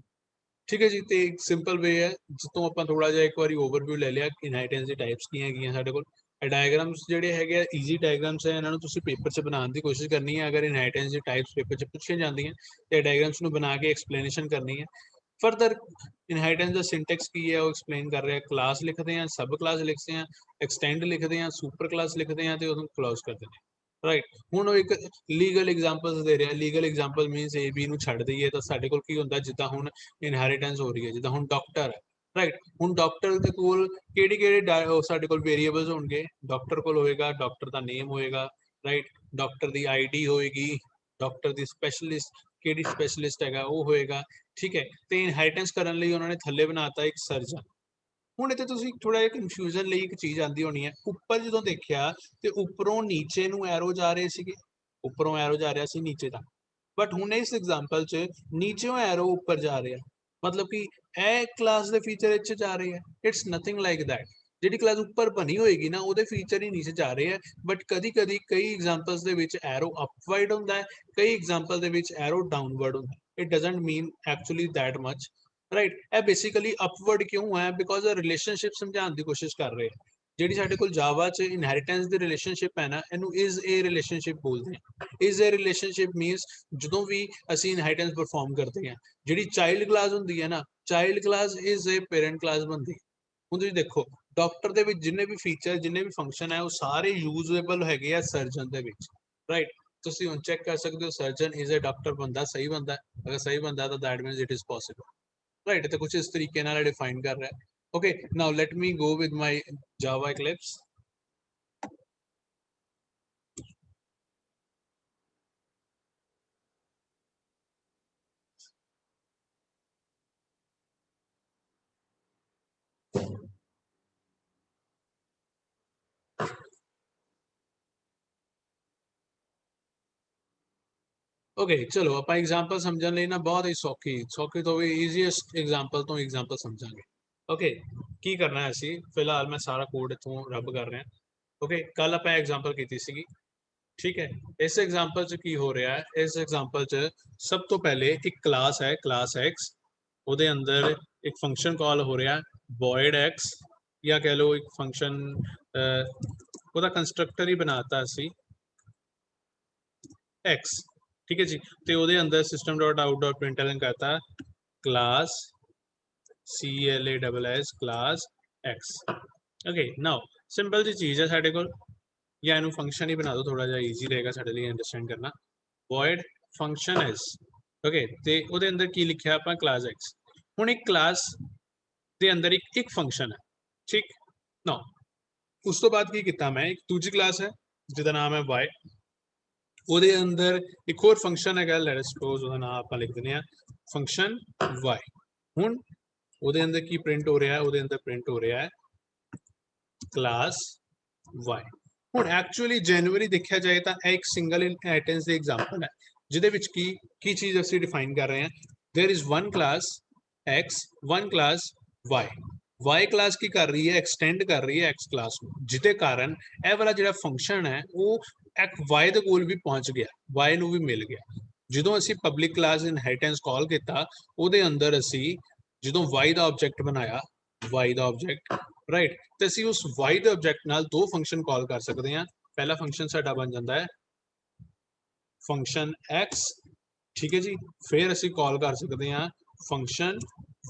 ठीक है जी ਤੇ ਇੱਕ ਸਿੰਪਲ ਵੇ ਹੈ ਜਿੱਤੋਂ ਆਪਾਂ ਥੋੜਾ ਜਿਹਾ ਇੱਕ ਵਾਰੀ ਓਵਰਵਿਊ ਲੈ ਲਿਆ ਇਨਹੈਰੀਟੈਂਸ ਦੀ ਟਾਈਪਸ ਕੀ ਹੈਗੀਆਂ ਸਾਡੇ ਕੋਲ ਇਹ ਡਾਇਗਰਾਮਸ ਜਿਹੜੇ ਹੈਗੇ ਆ ਈਜ਼ੀ ਡਾਇਗਰਾਮਸ ਹੈ ਇਹਨਾਂ ਨੂੰ ਤੁਸੀਂ ਪੇਪਰ 'ਚ ਬਣਾਉਣ ਦੀ ਕੋਸ਼ਿਸ਼ ਕਰਨੀ ਹੈ ਅਗਰ ਇਨਹੈਰੀਟੈਂਸ ਦੀ ਟਾਈਪਸ ਪੇਪਰ 'ਚ ਪੁੱਛੀਆਂ ਜਾਂਦੀਆਂ ਤੇ ਡਾਇਗਰਾਮਸ ਨੂੰ ਬਣਾ ਕੇ ਐਕਸਪਲੇਨੇਸ਼ਨ ਕਰਨੀ ਹੈ ਫਰਦਰ ਇਨਹੈਰੀਟੈਂਸ ਦਾ ਸਿੰਟੈਕਸ ਕੀ ਹੈ ਉਹ ਐਕਸਪਲੇਨ ਕਰ ਰਿਹਾ ਕਲਾਸ ਲਿਖਦੇ ਆ ਸਬ ਕਲਾਸ ਲਿਖਦੇ ਆ ਐਕਸਟੈਂਡ ਲਿਖਦੇ ਆ ਸੁਪਰ ਕਲਾਸ ਲਿਖਦੇ ਆ ਤੇ ਉਹਨੂੰ ਕਲੋਜ਼ ਕਰਦੇ ਨੇ ਰਾਈਟ ਹੁਣ ਉਹ ਇੱਕ ਲੀਗਲ ਐਗਜ਼ਾਮਪਲਸ ਦੇ ਰਿਹਾ legal example means A B ਨੂੰ ਛੱਡ ਦਈਏ ਤਾਂ ਸਾਡੇ ਕੋਲ ਕੀ ਹੁੰਦਾ ਜਿੱਦਾਂ ਹੁਣ ਇਨਹੈਰੀਟੈਂਸ ਹੋ ਰਹੀ ਹੈ ਜਿੱਦਾਂ ਹੁਣ ਡਾਕਟਰ ਹੈ ਰਾਈਟ ਹੁਣ ਡਾਕਟਰ ਦੇ ਕੋਲ ਕਿਹੜੇ ਕਿਹੜੇ ਸਾਡੇ ਕੋਲ ਵੇਰੀਏਬਲਸ ਹੋਣਗੇ ਡਾਕਟਰ ਕੋਲ ਹੋਏਗਾ ਡਾਕਟਰ ਦਾ ਨੇਮ ਹੋਏਗਾ ਰਾਈਟ ਡਾਕਟਰ ਦੀ ਆਈਡੀ ਹੋਏਗੀ ਡਾਕਟਰ ਦੀ ਸਪੈਸ਼ਲਿਸਟ ਕਿਹੜੀ ਸਪੈਸ਼ਲਿਸਟ ਹੈਗਾ ਉਹ ਹੋਏਗਾ ਠੀਕ ਹੈ ਤੇ ਇਨਹੈਰੀਟੈਂਸ ਕਰਨ ਲਈ ਉਹਨਾਂ ਨੇ ਥੱਲੇ ਬਣਾਤਾ ਇੱਕ ਸਰਜਨ ਹੁਣ ਇੱਥੇ ਤੁਸੀਂ ਥੋੜਾ ਜਿਹਾ ਕਨਫਿਊਜ਼ਨ ਲਈ ਇੱਕ ਚੀਜ਼ ਆਂਦੀ ਹੋਣੀ ਹੈ ਉੱਪਰ ਜਦੋਂ ਦੇਖਿਆ ਤੇ ਉੱਪਰੋਂ ਨੀਚੇ ਨੂੰ ਐਰੋ ਜਾ ਰਹੇ ਸੀਗੇ ਉੱਪਰੋਂ ਐਰੋ ਜਾ ਰਿਹਾ ਸੀ ਨੀਚੇ ਤੱਕ ਬਟ ਹੁਣ ਇਸ ਐਗਜ਼ਾਮਪਲ 'ਚ ਨੀਚੇੋਂ ਐਰੋ ਉੱਪਰ ਜਾ ਰਿਹਾ ਮਤਲਬ ਕਿ ਇਹ ਕਲਾਸ ਦੇ ਫੀਚਰ ਇੱਥੇ ਜਾ ਰਹੇ ਹੈ ਇਟਸ ਨਥਿੰਗ ਲਾਈਕ ਦੈਟ ਜਿਹੜੀ ਕਲਾਸ ਉੱਪਰ ਬਣੀ ਹੋਏਗੀ ਨਾ ਉਹਦੇ ਫੀਚਰ ਹੀ ਨੀਚੇ ਜਾ ਰਹੇ ਹੈ ਬਟ ਕਦੀ ਕਦੀ ਕਈ ਐਗਜ਼ਾਮਪਲਸ ਦੇ ਵਿੱਚ ਐਰੋ ਅਪਵਾਰਡ ਹੁੰਦਾ ਹੈ ਕਈ ਐਗਜ਼ਾਮਪਲ ਦੇ ਵਿੱਚ ਐਰੋ ਡਾਊਨਵਰਡ ਹੁੰਦਾ ਹੈ it doesn't mean actually that much right ਇਹ ਬੇਸਿਕਲੀ ਅਪਵਰਡ ਕਿਉਂ ਹੈ ਬਿਕੋਜ਼ ਇਹ ਰਿਲੇਸ਼ਨਸ਼ਿਪ ਸਮਝਾਉਣ ਦੀ ਕੋਸ਼ਿਸ਼ ਕਰ ਰਹੇ ਹੈ ਜਿਹੜੀ ਸਾਡੇ ਕੋਲ ਜਾਵਾ 'ਚ ਇਨਹੈਰੀਟੈਂਸ ਦੀ ਰਿਲੇਸ਼ਨਸ਼ਿਪ ਹੈ ਨਾ ਇਹਨੂੰ ਇਜ਼ ਏ ਰਿਲੇਸ਼ਨਸ਼ਿਪ ਬੋਲਦੇ ਆ ਇਜ਼ ਏ ਰਿਲੇਸ਼ਨਸ਼ਿਪ ਮੀਨਸ ਜਦੋਂ ਵੀ ਅਸੀਂ ਇਨਹੈਰੀਟੈਂਸ ਪਰਫਾਰਮ ਕਰਦੇ ਹਾਂ ਜਿਹੜੀ ਚਾਈਲਡ ਕਲਾਸ ਹੁੰਦੀ ਹੈ ਨਾ child class is a parent class ਬਣਦੀ ਹੁਣ ਤੁਸੀਂ ਦੇਖੋ ਡਾਕਟਰ ਦੇ ਵਿੱਚ ਜਿੰਨੇ ਵੀ ਫੀਚਰ ਜਿੰਨੇ ਵੀ ਫੰਕਸ਼ਨ ਹੈ ਉਹ ਸਾਰੇ ਯੂਜ਼ੇਬਲ ਹੈਗੇ ਆ ਸਰਜਨ ਦੇ ਵਿੱਚ ਰਾਈਟ ਤੁਸੀਂ ਹੁਣ ਚੈੱਕ ਕਰ ਸਕਦੇ ਹੋ ਸਰਜਨ ਇਜ਼ ਏ ਡਾਕਟਰ ਬੰਦਾ ਸਹੀ ਬੰਦਾ ਅਗਰ ਸਹੀ ਬੰਦਾ ਤਾਂ that means it is possible right तो कुछ इस तरीके ना डिफाइन कर रहा है okay now let me go with my Java Eclipse okay चलो आप एग्जांपल समझने ਲਈ ਨਾ ਬਹੁਤ ਹੀ ਸੌਖੀ ਤੋਂ ਵੀ ਈਜ਼ੀਐਸਟ ਐਗਜ਼ਾਮਪਲ ਤੋਂ ਐਗਜ਼ਾਮਪਲ ਸਮਝਾਂਗੇ ਓਕੇ ਕੀ ਕਰਨਾ ਹੈ ਅਸੀਂ ਫਿਲਹਾਲ ਮੈਂ ਸਾਰਾ ਕੋਡ ਇਥੋਂ ਰੱਬ ਕਰ ਰਿਹਾ ਓਕੇ ਕੱਲ ਆਪਾਂ ਐਗਜ਼ਾਮਪਲ ਕੀਤੀ ਸੀਗੀ ਠੀਕ ਹੈ ਇਸ ਐਗਜ਼ਾਮਪਲ 'ਚ ਕੀ ਹੋ ਰਿਹਾ ਹੈ ਇਸ ਐਗਜ਼ਾਮਪਲ 'ਚ ਸਭ ਤੋਂ ਪਹਿਲੇ ਇੱਕ ਕਲਾਸ ਹੈ ਕਲਾਸ x ਉਹਦੇ ਅੰਦਰ ਇੱਕ ਫੰਕਸ਼ਨ ਕਾਲ ਹੋ ਰਿਹਾ void x ਜਾਂ ਕਹਿ ਲਓ ਇੱਕ ਫੰਕਸ਼ਨ ਉਹਦਾ ਕੰਸਟਰਕਟਰ ਹੀ ਬਣਾਤਾ ਅਸੀਂ x ठीक है जी तो ਉਹਦੇ अंदर system.out.println करता class class class x okay now simple जी चीज है साडे कोल या ਇਹਨੂੰ फंक्शन ही बना दो थोड़ा ਜਿਹਾ ਈਜ਼ੀ ਰਹੇਗਾ ਸਾਡੇ ਲਈ ਅੰਡਰਸਟੈਂਡ ਕਰਨਾ void function is okay ਤੇ ਉਹਦੇ ਅੰਦਰ ਕੀ ਲਿਖਿਆ ਆਪਾਂ class x ਹੁਣ ਇੱਕ ਕਲਾਸ ਦੇ ਅੰਦਰ ਇੱਕ ਫੰਕਸ਼ਨ ਹੈ ਠੀਕ ਨਾ ਉਸ ਤੋਂ ਬਾਅਦ ਕੀ ਕੀਤਾ ਮੈਂ ਇੱਕ ਦੂਜੀ ਕਲਾਸ ਹੈ ਜਿਹਦਾ ਨਾਮ ਹੈ y ਉਹਦੇ ਅੰਦਰ ਇੱਕ ਹੋਰ ਫੰਕਸ਼ਨ ਹੈਗਾ ਲੈਟ ਸਪੋਜ਼ ਉਹਦਾ ਨਾਮ ਆਪਾਂ ਲਿਖ ਦਿੰਦੇ ਆ ਫੰਕਸ਼ਨ y ਹੁਣ ਉਹਦੇ ਅੰਦਰ ਕੀ ਪ੍ਰਿੰਟ ਹੋ ਰਿਹਾ ਹੈ ਉਹਦੇ ਅੰਦਰ ਪ੍ਰਿੰਟ ਹੋ ਰਿਹਾ ਹੈ ਕਲਾਸ y ਹੁਣ ਐਕਚੁਅਲੀ ਜਨਵਰੀ ਦੇਖਿਆ ਜਾਏ ਤਾਂ ਇਹ ਇੱਕ ਸਿੰਗਲ ਇਨਹੈਰੀਟੈਂਸ ਦੀ ਐਗਜ਼ਾਮਪਲ ਹੈ ਜਿਹਦੇ ਵਿੱਚ ਕੀ ਚੀਜ਼ ਅਸੀਂ ਡਿਫਾਈਨ ਕਰ ਰਹੇ ਹਾਂ there is one class x one class y class ਕੀ ਕਰ ਰਹੀ ਹੈ ਐਕਸਟੈਂਡ ਕਰ ਰਹੀ ਹੈ x क्लास ਨੂੰ ਜਿਹਦੇ ਕਾਰਨ ਇਹ ਵਾਲਾ ਜਿਹੜਾ ਫੰਕਸ਼ਨ ਹੈ ਉਹ ਇੱਕ y ਦੇ ਕੋਲ ਵੀ ਪਹੁੰਚ ਗਿਆ y ਨੂੰ ਵੀ ਮਿਲ ਗਿਆ ਜਦੋਂ ਅਸੀਂ ਪਬਲਿਕ ਕਲਾਸ ਇਨਹੈਰੀਟੈਂਸ ਕਾਲ ਕੀਤਾ ਉਹਦੇ ਅੰਦਰ ਅਸੀਂ ਜਦੋਂ y ਦਾ ਆਬਜੈਕਟ ਬਣਾਇਆ y ਦਾ ਆਬਜੈਕਟ ਰਾਈਟ ਤੇ ਅਸੀਂ ਉਸ y ਦੇ ਆਬਜੈਕਟ ਨਾਲ ਦੋ ਫੰਕਸ਼ਨ ਕਾਲ ਕਰ ਸਕਦੇ ਹਾਂ ਪਹਿਲਾ ਫੰਕਸ਼ਨ ਸਾਡਾ ਬਣ ਜਾਂਦਾ ਹੈ ਫੰਕਸ਼ਨ x ਠੀਕ ਹੈ ਜੀ ਫਿਰ ਅਸੀਂ ਕਾਲ ਕਰ ਸਕਦੇ ਹਾਂ ਫੰਕਸ਼ਨ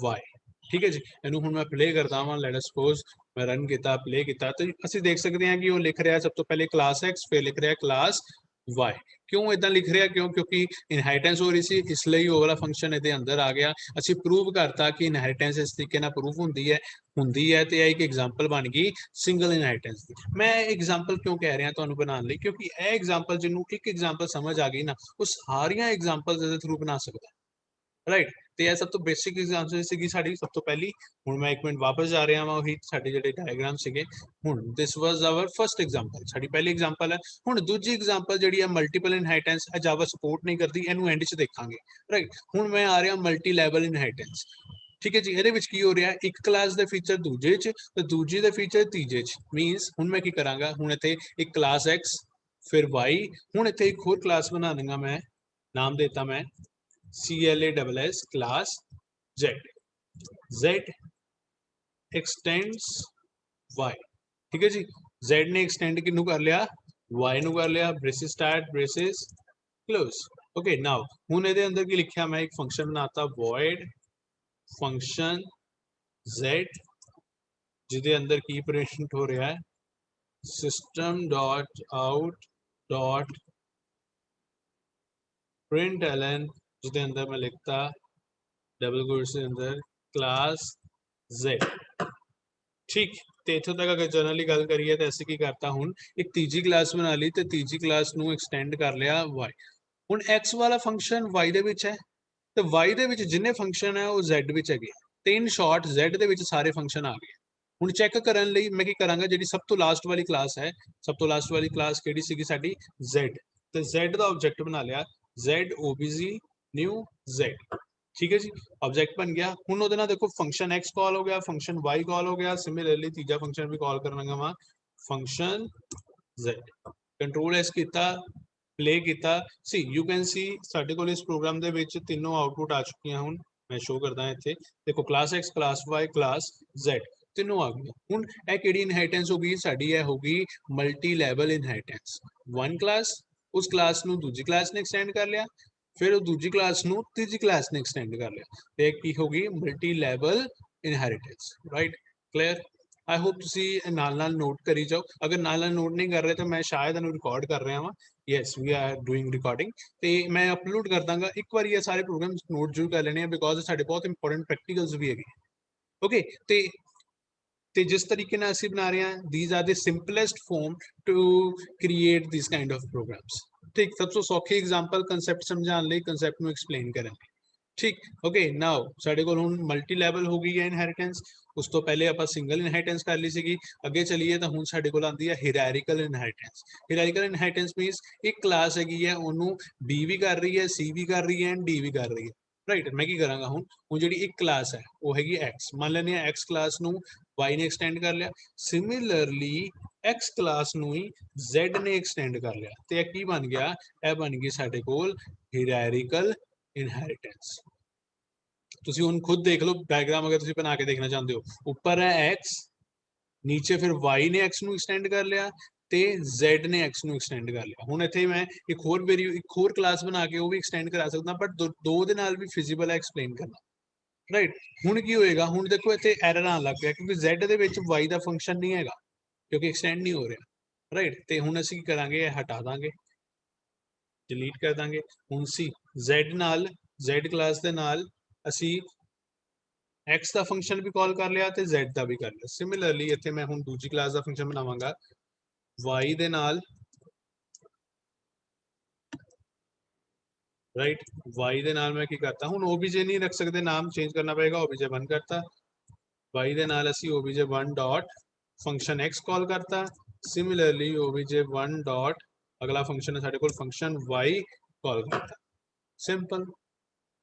y ਠੀਕ ਹੈ ਜੀ ਇਹਨੂੰ ਹੁਣ ਮੈਂ ਪਲੇ ਕਰਦਾ ਹਾਂ ਲੈਟ ਅਸ ਸਪੋਜ਼ ਮੈਂ ਰਨ ਕੀਤਾ ਪਲੇ ਕੀਤਾ ਤੇ ਅਸੀਂ ਦੇਖ ਸਕਦੇ ਹਾਂ ਕਿ ਉਹ ਲਿਖ ਰਿਹਾ ਸਭ ਤੋਂ ਪਹਿਲੇ ਕਲਾਸ x ਫਿਰ ਲਿਖ ਰਿਹਾ ਕਲਾਸ y ਕਿਉਂ ਇਦਾਂ ਲਿਖ ਰਿਹਾ ਕਿਉਂਕਿ ਇਨਹੈਰੀਟੈਂਸ ਹੋ ਰਹੀ ਸੀ ਇਸ ਲਈ ਉਹ ਵਾਲਾ ਫੰਕਸ਼ਨ ਇਹਦੇ ਅੰਦਰ ਆ ਗਿਆ ਅਸੀਂ ਪ੍ਰੂਵ ਕਰਤਾ ਕਿ ਇਨਹੈਰੀਟੈਂਸ ਇਸ ਤਰੀਕੇ ਨਾਲ ਪ੍ਰੂਫ ਹੁੰਦੀ ਹੈ ਤੇ ਇਹ ਇੱਕ ਐਗਜ਼ਾਮਪਲ ਬਣ ਗਈ ਸਿੰਗਲ ਇਨਹੈਰੀਟੈਂਸ ਦੀ ਮੈਂ ਐਗਜ਼ਾਮਪਲ ਕਿਉਂ ਕਹਿ ਰਿਹਾ ਤੁਹਾਨੂੰ ਬਣਾਉਣ ਲਈ ਕਿਉਂਕਿ ਇਹ ਐਗਜ਼ਾਮਪਲ ਜਿਹਨੂੰ ਇੱਕ ਐਗਜ਼ਾਮਪਲ ਸਮਝ ਆ ਗਈ ਨਾ ਉਹ ਸਾਰੀਆਂ ਐਗਜ਼ਾਮਪਲਸ ਦੇ ਥਰੂ ਬਣਾ ਸਕਦਾ ਰਾਈਟ ਤੇ ਇਹ ਸਭ ਤੋਂ ਬੇਸਿਕ ਐਗਜ਼ਾਮਪਲ ਸੀਗੀ ਸਾਡੀ ਸਭ ਤੋਂ ਪਹਿਲੀ ਹੁਣ ਮੈਂ ਇੱਕ ਮਿੰਟ ਵਾਪਸ ਜਾ ਰਿਹਾ ਹਾਂ ਉਹੀ ਸਾਡੇ ਜਿਹੜੇ ਡਾਇਗਰਾਮ ਸੀਗੇ ਹੁਣ ਦਿਸ ਵਾਸ ਆਵਰ ਫਰਸਟ ਐਗਜ਼ਾਮਪਲ ਸਾਡੀ ਪਹਿਲੀ ਐਗਜ਼ਾਮਪਲ ਹੈ ਹੁਣ ਦੂਜੀ ਐਗਜ਼ਾਮਪਲ ਜਿਹੜੀ ਹੈ ਮਲਟੀਪਲ ਇਨਹੈਰੀਟੈਂਸ ਜਾਵਾ ਸਪੋਰਟ ਨਹੀਂ ਕਰਦੀ ਇਹਨੂੰ ਐਂਡ 'ਚ ਦੇਖਾਂਗੇ ਰਾਈਟ ਹੁਣ ਮੈਂ ਆ ਰਿਹਾ ਮਲਟੀ ਲੈਵਲ ਇਨਹੈਰੀਟੈਂਸ ठीक है जी। ਇਹਦੇ ਵਿੱਚ ਕੀ ਹੋ ਰਿਹਾ, ਇੱਕ ਕਲਾਸ ਦੇ ਫੀਚਰ ਦੂਜੇ 'ਚ ਤੇ ਦੂਜੀ ਦੇ ਫੀਚਰ ਤੀਜੇ 'ਚ। ਮੀਨਸ ਹੁਣ ਮੈਂ ਕੀ ਕਰਾਂਗਾ, ਹੁਣ ਇੱਥੇ ਇੱਕ ਕਲਾਸ x ਫਿਰ y, ਹੁਣ ਇੱਥੇ ਇੱਕ ਹੋਰ ਕਲਾਸ ਬਣਾ ਦੂੰਗਾ ਮੈਂ, ਨਾਮ ਦੇਤਾ ਮੈਂ CLASS class z। z extends y, ठीक है जी। z ने extend किन्नू कर लिया, y ਨੂੰ ਕਰ ਲਿਆ, braces start braces close। Okay now ਹੁਣ ਇਹਦੇ ਅੰਦਰ ਕੀ ਲਿਖਿਆ ਮੈਂ, ਇੱਕ ਫੰਕਸ਼ਨ ਬਣਾਤਾ void function z, ਜਿਹਦੇ ਅੰਦਰ ਕੀ ਪ੍ਰਿੰਟ ਹੋ ਰਿਹਾ ਹੈ, system dot out dot println, ਜਿਹਦੇ ਅੰਦਰ ਮੈਂ ਲਿਖਤਾ डबल कोट्स के अंदर क्लास z। ठीक, ਤੇ ਇੱਥੋਂ ਤੱਕ ਅਗਰ ਜਨਰਲੀ ਗੱਲ ਕਰੀਏ ਤਾਂ ਅਸੀਂ ਕੀ ਕਰਤਾ, ਹੁਣ ਇੱਕ ਤੀਜੀ ਕਲਾਸ ਬਣਾ ਲਈ ਤੇ ਤੀਜੀ ਕਲਾਸ ਨੂੰ ਐਕਸਟੈਂਡ ਕਰ ਲਿਆ y। ਹੁਣ x ਵਾਲਾ ਫੰਕਸ਼ਨ y ਦੇ ਵਿੱਚ ਹੈ ਤੇ y ਦੇ ਵਿੱਚ ਜਿੰਨੇ ਫੰਕਸ਼ਨ ਹੈ ਉਹ z ਵਿੱਚ ਹੈਗੇ, ਤੇ ਇਨ ਸ਼ਾਰਟ z ਦੇ ਵਿੱਚ ਸਾਰੇ ਫੰਕਸ਼ਨ ਆ ਗਏ। ਹੁਣ ਚੈੱਕ ਕਰਨ ਲਈ ਮੈਂ ਕੀ ਕਰਾਂਗਾ, ਜਿਹੜੀ ਸਭ ਤੋਂ ਲਾਸਟ ਵਾਲੀ ਕਲਾਸ ਹੈ, ਸਭ ਤੋਂ ਲਾਸਟ ਵਾਲੀ ਕਲਾਸ ਕਿਹੜੀ ਸੀਗੀ ਸਾਡੀ, z, ਤੇ z ਦਾ ਆਬਜੈਕਟ ਬਣਾ ਲਿਆ z obj new z। ठीक है जी, ऑब्जेक्ट बन गया। ਹੁਣ ਉਹਦੇ ਨਾਲ ਦੇਖੋ ਫੰਕਸ਼ਨ x ਕਾਲ ਹੋ ਗਿਆ, ਫੰਕਸ਼ਨ y ਕਾਲ ਹੋ ਗਿਆ, ਸਿਮਿਲਰਲੀ ਤੀਜਾ ਫੰਕਸ਼ਨ ਵੀ ਕਾਲ ਕਰਨਾਗਾ ਵਾ ਫੰਕਸ਼ਨ z। ਕੰਟਰੋਲ ਐਸ ਕੀਤਾ, ਪਲੇ ਕੀਤਾ। ਸੀ ਯੂ ਕੈਨ ਸੀ ਸਾਡੇ ਕੋਲ ਇਸ ਪ੍ਰੋਗਰਾਮ ਦੇ ਵਿੱਚ ਤਿੰਨੋਂ ਆਊਟਪੁੱਟ ਆ ਚੁੱਕੀਆਂ। ਹੁਣ ਮੈਂ ਸ਼ੋ ਕਰਦਾ ਇੱਥੇ, ਦੇਖੋ class x class y class z ਤਿੰਨੋਂ ਆ ਗਈਆਂ। ਹੁਣ ਇਹ ਕਿਹੜੀ ਇਨਹੈਰੀਟੈਂਸ ਹੋ ਗਈ ਸਾਡੀ, ਇਹ ਹੋ ਗਈ multi level inheritance. One class, ਉਸ ਕਲਾਸ ਨੂੰ ਦੂਜੀ ਕਲਾਸ ਨੇ ਐਕਸਟੈਂਡ ਕਰ ਲਿਆ, फिर दूजी क्लास ਨੂੰ तीजी क्लास ने एक्सटेंड कर लिया, ਤੇ ਕੀ ਹੋਗੀ multi level inheritance. Right, clear. I hope ਤੁਸੀਂ ਨਾਲ ਨਾਲ ਨੋਟ ਕਰੀ ਜਾਓ। ਅਗਰ ਨਾਲ ਨਾਲ ਨੋਟ ਨਹੀਂ ਕਰ ਰਹੇ ਤਾਂ ਮੈਂ ਸ਼ਾਇਦ ਇਹਨੂੰ ਰਿਕਾਰਡ ਕਰ ਰਿਹਾ ਵਾਂ। Yes we are doing recording, ਤੇ ਮੈਂ ਅਪਲੋਡ ਕਰ ਦਾਂਗਾ। ਇੱਕ ਵਾਰੀ ਇਹ ਸਾਰੇ ਪ੍ਰੋਗਰਾਮਸ ਨੋਟ ਜ਼ਰੂਰ ਕਰ ਲੈਣੇ ਆ, ਬਿਕੋਜ਼ ਸਾਡੇ ਬਹੁਤ ਇੰਪੋਰਟੈਂਟ ਪ੍ਰੈਕਟੀਕਲਸ ਵੀ ਹੈਗੇ। ਓਕੇ, ਤੇ ਜਿਸ ਤਰੀਕੇ ਨਾਲ ਅਸੀਂ ਬਣਾ ਰਹੇ ਹਾਂ, these are the simplest form to create these kind of programs। ठीक, सबसे सौखी एग्जांपल कंसेप्ट समझाने ਲਈ कंसेप्ट ਨੂੰ एक्सप्लेन ਕਰਨ ਲਈ। ठीक, ओके नाउ ਸਾਡੇ ਕੋਲ ਹੁਣ ਮਲਟੀ ਲੈਵਲ ਹੋ ਗਈ ਹੈ ਇਨਹੈਰੀਟੈਂਸ। ਉਸ ਤੋਂ ਪਹਿਲੇ ਆਪਾਂ ਸਿੰਗਲ ਇਨਹੈਰੀਟੈਂਸ ਕਰ ਲਈ ਸੀਗੀ। ਅੱਗੇ ਚਲੀਏ ਤਾਂ ਹੁਣ ਸਾਡੇ ਕੋਲ ਆਉਂਦੀ ਹੈ ਹੀਰਾਰਕੀਕਲ ਇਨਹੈਰੀਟੈਂਸ। ਹੀਰਾਰਕੀਕਲ ਇਨਹੈਰੀਟੈਂਸ ਮੀਨਸ ਇੱਕ ਕਲਾਸ ਹੈਗੀ ਹੈ, ਉਹਨੂੰ B ਵੀ ਕਰ ਰਹੀ ਹੈ, C ਵੀ ਕਰ ਰਹੀ ਹੈ ਐਂਡ D ਵੀ ਕਰ ਰਹੀ ਹੈ। ਰਾਈਟ, ਮੈਂ ਕੀ ਕਰਾਂਗਾ ਹੁਣ ਜਿਹੜੀ ਇੱਕ ਕਲਾਸ ਹੈ ਉਹ ਹੈਗੀ x, ਮੰਨ ਲੈਂਦੇ ਹਾਂ x ਕਲਾਸ ਨੂੰ y ਨੇ ਐਕਸਟੈਂਡ ਕਰ ਲਿਆ। ਸਿਮਿਲਰਲੀ x ਕਲਾਸ ਨੂੰ ਹੀ z ਨੇ ਐਕਸਟੈਂਡ ਕਰ ਲਿਆ, ਤੇ ਇਹ ਕੀ ਬਣ ਗਿਆ, ਇਹ ਬਣ ਗਈ ਸਾਡੇ ਕੋਲ ਹੀਰਾਰਕੀਕਲ ਇਨਹੈਰੀਟੈਂਸ। ਤੁਸੀਂ ਹੁਣ ਖੁਦ ਦੇਖ ਲਓ ਡਾਇਗਰਾਮ, ਅਗਰ ਤੁਸੀਂ ਬਣਾ ਕੇ ਦੇਖਣਾ ਚਾਹੁੰਦੇ ਹੋ। ਉੱਪਰ ਹੈ x, ਨੀਚੇ ਫਿਰ y ਨੇ x ਨੂੰ ਐਕਸਟੈਂਡ ਕਰ ਲਿਆ ਤੇ z ਨੇ x ਨੂੰ ਐਕਸਟੈਂਡ ਕਰ ਲਿਆ। ਹੁਣ ਇੱਥੇ ਮੈਂ ਇੱਕ ਹੋਰ ਕਲਾਸ ਬਣਾ ਕੇ ਉਹ ਵੀ ਐਕਸਟੈਂਡ ਕਰਾ ਸਕਦਾ, ਬਟ ਦੋ ਦੇ ਨਾਲ ਵੀ ਫਿਜ਼ੀਬਲ ਹੈ ਐਕਸਪਲੇਨ ਕਰਨਾ। ਰਾਈਟ, ਹੁਣ ਕੀ ਹੋਏਗਾ, ਹੁਣ ਦੇਖੋ ਇੱਥੇ ਐਰਰ ਆਉਣ ਲੱਗ ਪਿਆ ਕਿਉਂਕਿ z ਦੇ ਵਿੱਚ y ਦਾ ਫੰਕਸ਼ਨ ਨਹੀਂ ਹੈਗਾ, ਕਿਉਂਕਿ ਐਕਸਟੈਂਡ ਨਹੀਂ ਹੋ ਰਿਹਾ। ਰਾਈਟ, ਤੇ ਹੁਣ ਅਸੀਂ ਕੀ ਕਰਾਂਗੇ, ਇਹ ਹਟਾ ਦਾਂਗੇ, ਡਿਲੀਟ ਕਰ ਦਾਂਗੇ। ਹੁਣ ਸੀ z ਨਾਲ, z ਕਲਾਸ ਦੇ ਨਾਲ ਅਸੀਂ x ਦਾ ਫੰਕਸ਼ਨ ਵੀ ਕਾਲ ਕਰ ਲਿਆ ਤੇ z ਦਾ ਵੀ ਕਰ ਲਿਆ। ਸਿਮਿਲਰਲੀ ਇੱਥੇ ਮੈਂ ਹੁਣ ਦੂਜੀ ਕਲਾਸ ਦਾ ਫੰਕਸ਼ਨ ਬਣਾਵਾਂਗਾ y ਦੇ ਨਾਲ। ਰਾਈਟ, y ਦੇ ਨਾਲ ਮੈਂ ਕੀ ਕਰਤਾ, ਹੁਣ obj ਨਹੀਂ ਰੱਖ ਸਕਦੇ, ਨਾਮ ਚੇਂਜ ਕਰਨਾ ਪਏਗਾ, obj1 ਕਰਤਾ। y ਦੇ ਨਾਲ ਅਸੀਂ obj1 ਡਾਟ ਫੰਕਸ਼ਨ x ਕਾਲ ਕਰਤਾ। ਸਿਮਿਲਰਲੀ obj1 ਡਾਟ ਅਗਲਾ ਫੰਕਸ਼ਨ ਹੈ ਸਾਡੇ ਕੋਲ ਫੰਕਸ਼ਨ y ਕਾਲ ਕਰਤਾ। Simple,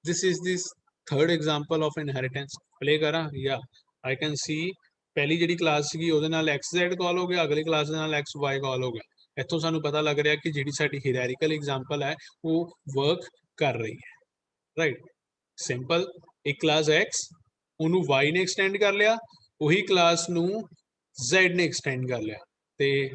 this is this third example of inheritance। play ਕਰਾਂ ਜਾਂ I can see ਪਹਿਲੀ ਜਿਹੜੀ ਕਲਾਸ ਸੀਗੀ ਉਹਦੇ ਨਾਲ xz ਕਾਲ ਹੋ ਗਿਆ, ਅਗਲੀ ਕਲਾਸ ਦੇ ਨਾਲ xy ਕਾਲ ਹੋ ਗਿਆ। ਇੱਥੋਂ ਸਾਨੂੰ ਪਤਾ ਲੱਗ ਰਿਹਾ ਕਿ ਜਿਹੜੀ ਸਾਡੀ ਹੀਰਾਰਕੀਕਲ ਐਗਜ਼ਾਮਪਲ ਹੈ ਉਹ ਵਰਕ ਕਰ ਰਹੀ ਹੈ। ਰਾਈਟ, ਸਿੰਪਲ, ਇੱਕ ਕਲਾਸ x, ਉਹਨੂੰ y ਨੇ ਐਕਸਟੈਂਡ ਕਰ ਲਿਆ, ਉਹੀ ਕਲਾਸ ਨੂੰ z ਨੇ ਐਕਸਟੈਂਡ ਕਰ ਲਿਆ, ਤੇ